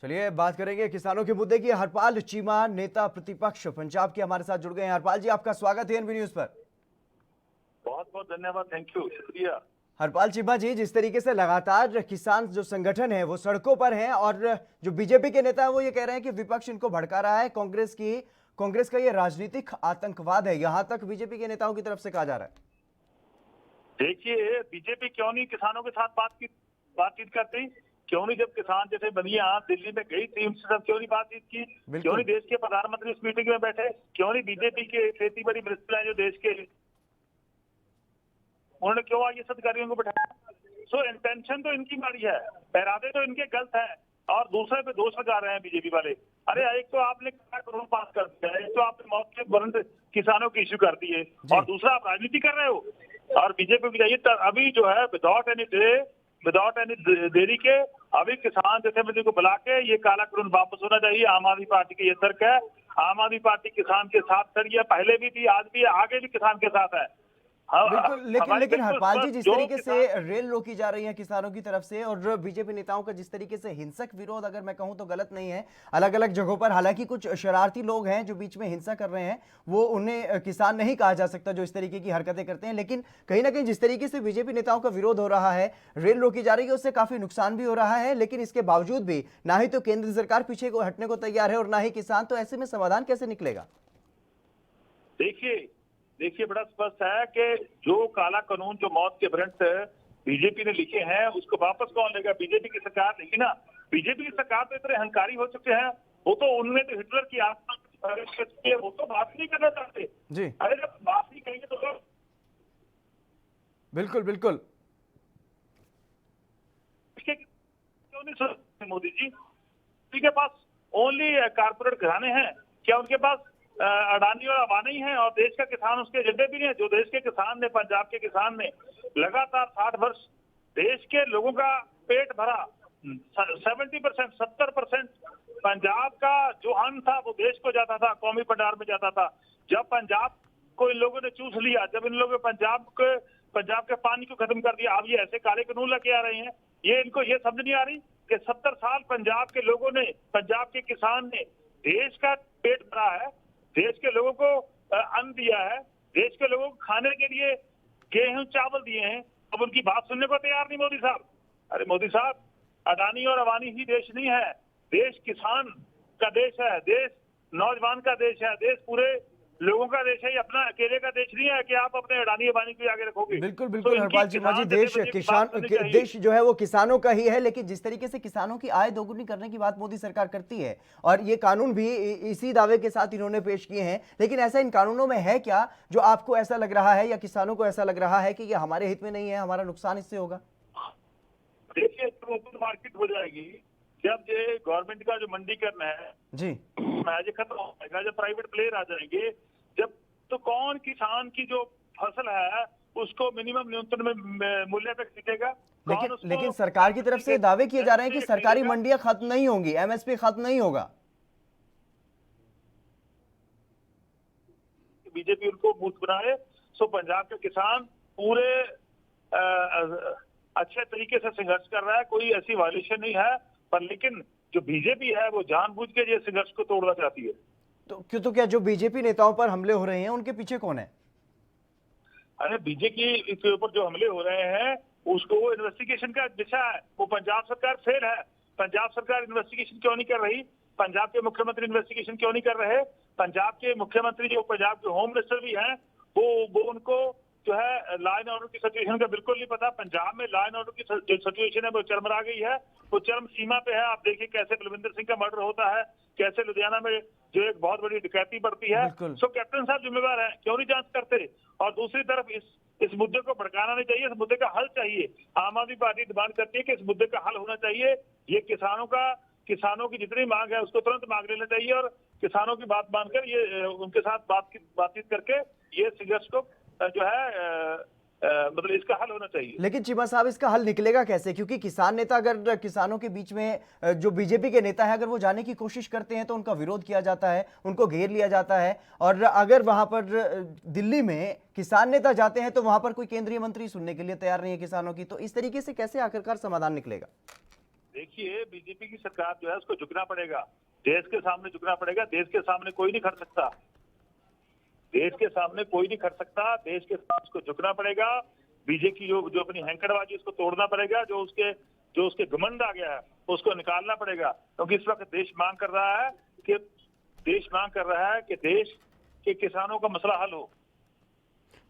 चलिए बात करेंगे किसानों के मुद्दे की। हरपाल चीमा नेता प्रतिपक्ष पंजाब के हमारे साथ जुड़ गए हैं। हरपाल जी आपका स्वागत है NV न्यूज पर। बहुत बहुत धन्यवाद, थैंक यू, शुक्रिया। हरपाल चीमा जी, जिस तरीके से लगातार किसान जो संगठन है वो सड़कों पर हैं और जो बीजेपी के नेता है वो ये कह रहे हैं कि विपक्ष इनको भड़का रहा है, कांग्रेस का ये राजनीतिक आतंकवाद है, यहाँ तक बीजेपी के नेताओं की तरफ से कहा जा रहा है। देखिए बीजेपी क्यों नहीं किसानों के साथ बातचीत करती? क्यों नहीं, जब किसान जैसे बनिया दिल्ली में गई थी उनसे सब क्यों नहीं बातचीत की? क्यों नहीं देश के प्रधानमंत्री उस मीटिंग में बैठे? क्यों नहीं बीजेपी के खेती बड़ी मिनिस्टर हैं जो देश के, उन्होंने क्यों आगे अधिकारियों को बैठाया? सो इंटेंशन तो इनकी मारी है, इरादे तो इनके गलत है और दूसरे पे दोष लगा रहे हैं बीजेपी वाले। अरे एक तो आपने कानून पास कर दिया, एक तो आपने मौत के वारंट किसानों की इश्यू कर दिए और दूसरा आप राजनीति कर रहे हो। और बीजेपी भी चाहिए अभी जो है विदाउट एनी देरी के अभी किसान जैसे को बुला के ये काला कानून वापस होना चाहिए। आम आदमी पार्टी की ये तर्क है। आम आदमी पार्टी किसान के साथ खड़ी है, पहले भी थी, आज भी है, आगे भी किसान के साथ है। बिल्कुल, लेकिन हरपाल जी, जिस तरीके से रेल रोकी जा रही है किसानों की तरफ से और बीजेपी नेताओं का जिस तरीके से हिंसक विरोध, अगर मैं कहूं तो गलत नहीं है, अलग अलग जगहों पर, हालांकि कुछ शरारती लोग हैं जो बीच में हिंसा कर रहे हैं, वो उन्हें किसान नहीं कहा जा सकता जो इस तरीके की हरकतें करते हैं, लेकिन कहीं ना कहीं जिस तरीके से बीजेपी नेताओं का विरोध हो रहा है, रेल रोकी जा रही है, उससे काफी नुकसान भी हो रहा है, लेकिन इसके बावजूद भी ना ही तो केंद्र सरकार पीछे को हटने को तैयार है और ना ही किसान, तो ऐसे में समाधान कैसे निकलेगा? देखिए बड़ा स्पष्ट है कि जो काला कानून जो मौत के वारंट बीजेपी ने लिखे हैं उसको वापस कौन लेगा? बीजेपी की सरकार लेगी ना। बीजेपी की सरकार तो इतने अहंकारी हो चुके हैं, वो तो उनमें तो हिटलर की आत्मा, वो तो बात नहीं करना चाहते जी। अरे जब बात नहीं करेंगे तो बिल्कुल बिल्कुल क्यों नहीं सोचते मोदी जी? उनके पास ओनली कारपोरेट घराने हैं क्या? उनके पास अडानी और अंबानी हैं और देश का किसान उसके एजेंडे भी नहीं है। जो देश के किसान ने, पंजाब के किसान ने लगातार 60 वर्ष देश के लोगों का पेट भरा, 70% 70% पंजाब का जो अन्न था वो देश को जाता था, कौमी भंडार में जाता था। जब पंजाब को इन लोगों ने चूस लिया, जब इन लोगों ने पंजाब के पानी को खत्म कर दिया, अब ये ऐसे काले कानून लेके आ रहे हैं। ये इनको ये समझ नहीं आ रही कि 70 साल पंजाब के लोगों ने, पंजाब के किसान ने देश का पेट भरा है, देश के लोगों को अन्न दिया है, देश के लोगों को खाने के लिए गेहूं चावल दिए हैं। अब उनकी बात सुनने को तैयार नहीं मोदी साहब। अरे मोदी साहब, अडानी और अवानी ही देश नहीं है, देश किसान का देश है, देश नौजवान का देश है, देश पूरे लोगों का देश है। ये अपना अकेले का देश नहीं है कि आप अपने अडानी अबानी को आगे रखोगे। बिल्कुल बिल्कुल हरपाल जी, देश जो है वो किसानों का ही है, लेकिन जिस तरीके से किसानों की आय दोगुनी करने की बात मोदी सरकार करती है और ये कानून भी इसी दावे के साथ इन्होंने पेश किए हैं, लेकिन ऐसा इन कानूनों में है क्या जो आपको ऐसा लग रहा है या किसानों को ऐसा लग रहा है कि ये हमारे हित में नहीं है, हमारा नुकसान इससे होगा? देखिए, ओपन मार्केट हो जाएगी जब ये गवर्नमेंट का जो मंडीकरण है जी ये खत्म हो जाएगा, जब प्राइवेट प्लेयर आ जाएंगे, जब तो कौन किसान की जो फसल है उसको मिनिमम न्यूनतम मूल्य पे खरीदेगा? लेकिन सरकार की तरफ से दावे किए जा रहे हैं कि सरकारी मंडियां खत्म नहीं होंगी, एमएसपी खत्म नहीं होगा। बीजेपी उनको मूर्ख बनाए। सो पंजाब के किसान पूरे अच्छे तरीके से संघर्ष कर रहा है, कोई ऐसी वायलेशन नहीं है, पर लेकिन जो बीजेपी है वो जानबूझ के ये संघर्ष को तोड़ना चाहती है। तो क्या जो बीजेपी नेताओं पर हमले हो रहे हैं उनके पीछे कौन है? अरे बीजेपी के ऊपर जो हमले हो रहे हैं उसको वो इन्वेस्टिगेशन का विषय है, वो पंजाब सरकार फेल है। पंजाब सरकार इन्वेस्टिगेशन क्यों नहीं कर रही? पंजाब के मुख्यमंत्री इन्वेस्टिगेशन क्यों नहीं कर रहे? पंजाब के मुख्यमंत्री जो पंजाब के होम मिनिस्टर भी हैं वो उनको जो है लॉ एंड ऑर्डर की सिचुएशन का बिल्कुल नहीं पता। पंजाब में लॉ एंड ऑर्डर की जो सिचुएशन है वो चरमरा गई है, वो चरम सीमा पे है। आप देखिए कैसे बलविंदर सिंह का मर्डर होता है, कैसे लुधियाना में जो एक बहुत बड़ी डकैती बढ़ती है। सो कैप्टन साहब जिम्मेवार है, क्यों नहीं जांच करते? और दूसरी तरफ इस मुद्दे को भड़काना नहीं चाहिए, इस मुद्दे का हल चाहिए। आम आदमी पार्टी डिमांड करती है कि इस मुद्दे का हल होना चाहिए। ये किसानों की जितनी मांग है उसको तुरंत मांग लेना चाहिए और किसानों की बात मानकर ये उनके साथ बातचीत करके ये संघर्ष को जो है मतलब इसका हल होना चाहिए। लेकिन चीमा साहब, इसका हल निकलेगा कैसे? क्योंकि किसान नेता अगर किसानों के बीच में जो बीजेपी के नेता है अगर वो जाने की कोशिश करते हैं तो उनका विरोध किया जाता है, उनको घेर लिया जाता है, और अगर वहां पर दिल्ली में किसान नेता जाते हैं तो वहां पर कोई केंद्रीय मंत्री सुनने के लिए तैयार नहीं है किसानों की। तो इस तरीके से कैसे आखिरकार समाधान निकलेगा? देखिए, बीजेपी की सरकार जो है उसको झुकना पड़ेगा, देश के सामने झुकना पड़ेगा। देश के सामने कोई नहीं खड़ सकता, देश के सामने कोई नहीं खड़ सकता, देश के सामने उसको झुकना पड़ेगा। बीजेपी की जो अपनी हैंकड़बाजी उसको तोड़ना पड़ेगा, जो उसके घमंड आ गया है उसको निकालना पड़ेगा। क्योंकि इस वक्त देश मांग कर रहा है कि देश के किसानों का मसला हल हो।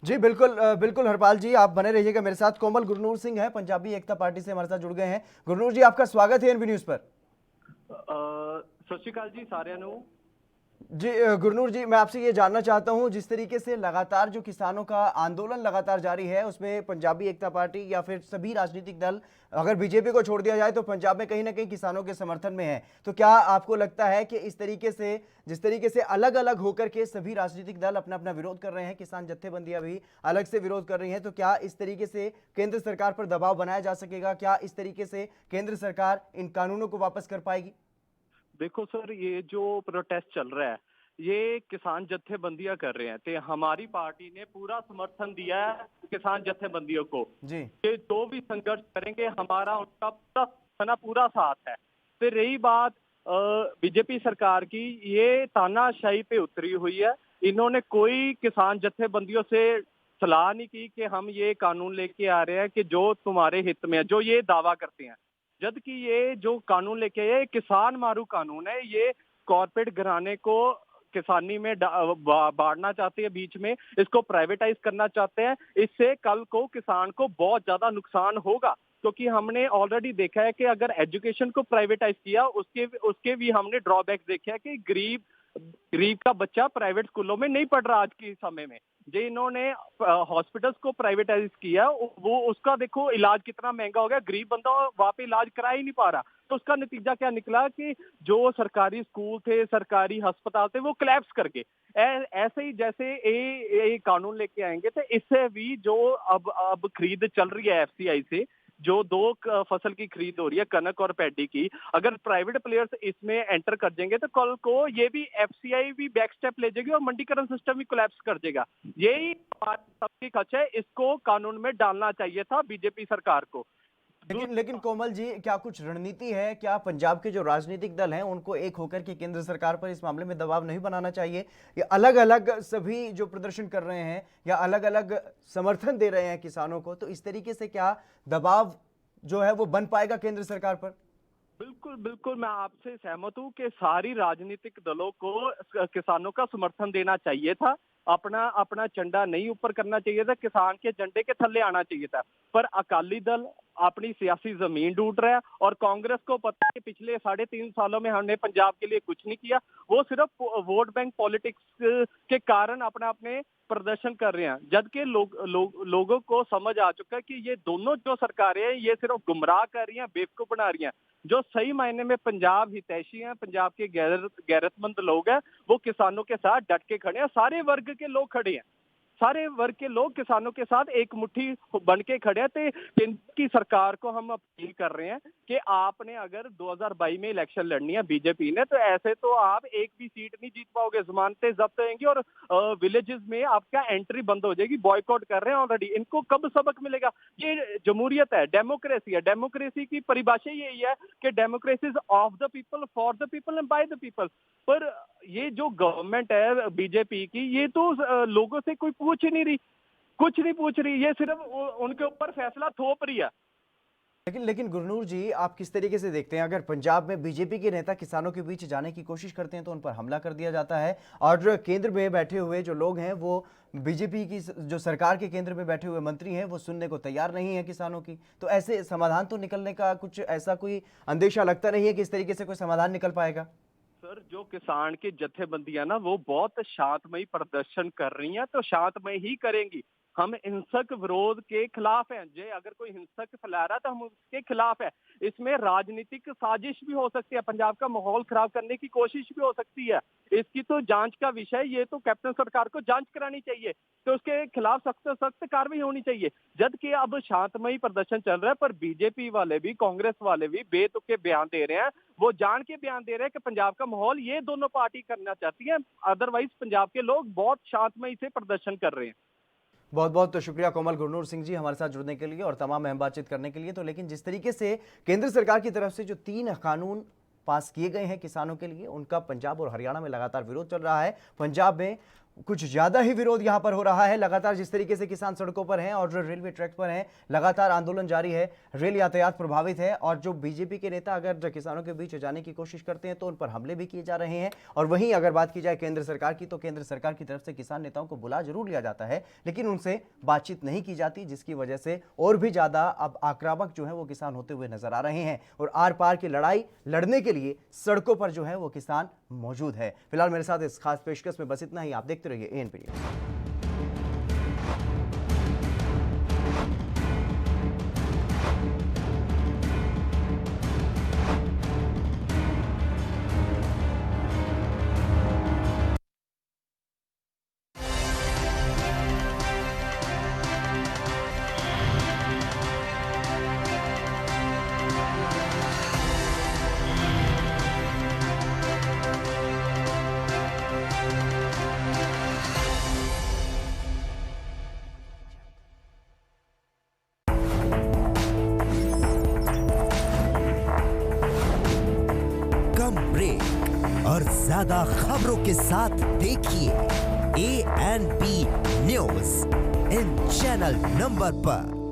जी बिल्कुल बिल्कुल हरपाल जी, आप बने रहिएगा मेरे साथ। कोमल गुरनूर सिंह है, पंजाबी एकता पार्टी से हमारे साथ जुड़ गए हैं। गुरनूर जी, आपका स्वागत है एनबी न्यूज पर। सत श्री अकाल जी सारिਆਂ ਨੂੰ। जी गुरनूर जी, मैं आपसे ये जानना चाहता हूं, जिस तरीके से लगातार जो किसानों का आंदोलन लगातार जारी है उसमें पंजाबी एकता पार्टी या फिर सभी राजनीतिक दल, अगर बीजेपी को छोड़ दिया जाए तो पंजाब में कहीं ना कहीं किसानों के समर्थन में है, तो क्या आपको लगता है कि इस तरीके से जिस तरीके से अलग अलग होकर के सभी राजनीतिक दल अपना अपना विरोध कर रहे हैं, किसान जत्थेबंदियां भी अलग से विरोध कर रही हैं, तो क्या इस तरीके से केंद्र सरकार पर दबाव बनाया जा सकेगा? क्या इस तरीके से केंद्र सरकार इन कानूनों को वापस कर पाएगी? देखो सर, ये जो प्रोटेस्ट चल रहा है ये किसान जत्थेबंदियां कर रहे हैं, तो हमारी पार्टी ने पूरा समर्थन दिया है किसान जत्थेबंदियों को जी। ये जो भी संघर्ष करेंगे हमारा उनका पूरा साथ है। फिर रही बात बीजेपी सरकार की, ये तानाशाही पे उतरी हुई है। इन्होंने कोई किसान जत्थेबंदियों से सलाह नहीं की कि हम ये कानून लेके आ रहे हैं कि जो तुम्हारे हित में है, जो ये दावा करते हैं। जबकि ये जो कानून लेके आए किसान मारू कानून है, ये कॉर्पोरेट घराने को किसानी में बांटना चाहते हैं, बीच में इसको प्राइवेटाइज करना चाहते हैं। इससे कल को किसान को बहुत ज्यादा नुकसान होगा, क्योंकि हमने ऑलरेडी देखा है कि अगर एजुकेशन को प्राइवेटाइज किया उसके भी हमने ड्रॉबैक्स देखे हैं कि गरीब का बच्चा प्राइवेट स्कूलों में नहीं पढ़ रहा आज के समय में। जो इन्होंने हॉस्पिटल्स को प्राइवेटाइज किया वो उसका देखो इलाज कितना महंगा हो गया, गरीब बंदा वहाँ पे इलाज करा ही नहीं पा रहा। तो उसका नतीजा क्या निकला कि जो सरकारी स्कूल थे, सरकारी अस्पताल थे, वो कोलैप्स कर गए। ऐसे ही जैसे ये कानून लेके आएंगे तो इससे भी जो अब खरीद चल रही है एफसीआई से, जो दो फसल की खरीद हो रही है, कनक और पैडी की, अगर प्राइवेट प्लेयर्स इसमें एंटर कर जाएंगे तो कल को ये भी एफसीआई भी बैक स्टेप ले जाएगी और मंडीकरण सिस्टम भी कोलैप्स कर देगा। यही सबकी खच है, इसको कानून में डालना चाहिए था बीजेपी सरकार को। लेकिन कोमल जी, क्या कुछ रणनीति है? क्या पंजाब के जो राजनीतिक दल हैं उनको एक होकर के केंद्र सरकार पर इस मामले में दबाव नहीं बनाना चाहिए? या अलग अलग सभी जो प्रदर्शन कर रहे हैं या अलग अलग समर्थन दे रहे हैं किसानों को, तो इस तरीके से क्या दबाव जो है वो बन पाएगा केंद्र सरकार पर? बिल्कुल बिल्कुल, मैं आपसे सहमत हूँ कि सारी राजनीतिक दलों को किसानों का समर्थन देना चाहिए था, अपना झंडा नहीं ऊपर करना चाहिए था, किसान के झंडे के थल्ले आना चाहिए था। पर अकाली दल अपनी सियासी जमीन ढूंढ रहा है और कांग्रेस को पता है कि पिछले 3.5 सालों में हमने पंजाब के लिए कुछ नहीं किया। वो सिर्फ वोट बैंक पॉलिटिक्स के कारण अपने प्रदर्शन कर रहे हैं, जबकि लोगों को समझ आ चुका है कि ये दोनों जो सरकारें हैं ये सिर्फ गुमराह कर रही हैं, बेवकूफ बना रही हैं। जो सही मायने में पंजाब हितैषी हैं, पंजाब के गैरतमंद लोग हैं, वो किसानों के साथ डट के खड़े हैं। सारे वर्ग के लोग खड़े हैं, सारे वर्ग के लोग किसानों के साथ एक मुट्ठी बन के खड़े हैं। तो केंद्र की सरकार को हम अपील कर रहे हैं कि आपने अगर 2022 में इलेक्शन लड़नी है बीजेपी ने, तो ऐसे तो आप एक भी सीट नहीं जीत पाओगे, जमानतें जब्त होंगी और विलेजेस में आपका एंट्री बंद हो जाएगी। बॉयकॉट कर रहे हैं ऑलरेडी। इनको कब सबक मिलेगा? ये जमहूरियत है, डेमोक्रेसी है। डेमोक्रेसी की परिभाषा यही है कि democracy is of the people, for the people and by the people. पर ये जो गवर्नमेंट है बीजेपी की, ये तो लोगों से कोई पूछ ही नहीं रही, कुछ नहीं पूछ रही, ये सिर्फ उनके ऊपर फैसला थोप रही है। लेकिन गुरनूर जी, आप किस तरीके से देखते हैं? अगर पंजाब में बीजेपी के नेता किसानों के बीच जाने की कोशिश करते हैं तो उन पर हमला कर दिया जाता है, और केंद्र में बैठे हुए जो लोग हैं वो बीजेपी की जो सरकार के केंद्र में बैठे हुए मंत्री हैं वो सुनने को तैयार नहीं है किसानों की। तो ऐसे समाधान तो निकलने का कुछ ऐसा कोई अंदेशा लगता नहीं है कि इस तरीके से कोई समाधान निकल पाएगा? सर, जो किसान की जत्थेबंदियां ना वो बहुत शांतमयी प्रदर्शन कर रही हैं, तो शांतमय ही करेंगी। हम हिंसक विरोध के खिलाफ हैं। जे अगर कोई हिंसक फैला रहा है तो हम उसके खिलाफ है। इसमें राजनीतिक साजिश भी हो सकती है, पंजाब का माहौल खराब करने की कोशिश भी हो सकती है। इसकी तो जांच का विषय, ये तो कैप्टन सरकार को जांच करानी चाहिए, तो उसके खिलाफ सख्त कार्रवाई होनी चाहिए। जबकि अब शांतमयी प्रदर्शन चल रहा है, पर बीजेपी वाले भी कांग्रेस वाले भी बेतुके बयान दे रहे हैं। वो जान के बयान दे रहे हैं कि पंजाब का माहौल ये दोनों पार्टी करना चाहती है, अदरवाइज पंजाब के लोग बहुत शांतमयी से प्रदर्शन कर रहे हैं। बहुत बहुत शुक्रिया कोमल गुरनूर सिंह जी हमारे साथ जुड़ने के लिए और तमाम अहम बातचीत करने के लिए। तो लेकिन जिस तरीके से केंद्र सरकार की तरफ से जो 3 कानून पास किए गए हैं किसानों के लिए, उनका पंजाब और हरियाणा में लगातार विरोध चल रहा है। पंजाब में कुछ ज्यादा ही विरोध यहां पर हो रहा है। लगातार जिस तरीके से किसान सड़कों पर हैं और रेलवे ट्रैक पर हैं, लगातार आंदोलन जारी है, रेल यातायात प्रभावित है, और जो बीजेपी के नेता अगर किसानों के बीच जाने की कोशिश करते हैं तो उन पर हमले भी किए जा रहे हैं। और वहीं अगर बात की जाए केंद्र सरकार की, तो केंद्र सरकार की तरफ से किसान नेताओं को बुला जरूर लिया जाता है, लेकिन उनसे बातचीत नहीं की जाती, जिसकी वजह से और भी ज्यादा अब आक्रामक जो है वो किसान होते हुए नजर आ रहे हैं। और आर पार की लड़ाई लड़ने के लिए सड़कों पर जो है वो किसान मौजूद है। फिलहाल मेरे साथ इस खास पेशकश में बस इतना ही। आप देखते रहिए एएनपी न्यूज़। और ज्यादा खबरों के साथ देखिए एएनपी न्यूज़ इन चैनल नंबर पर।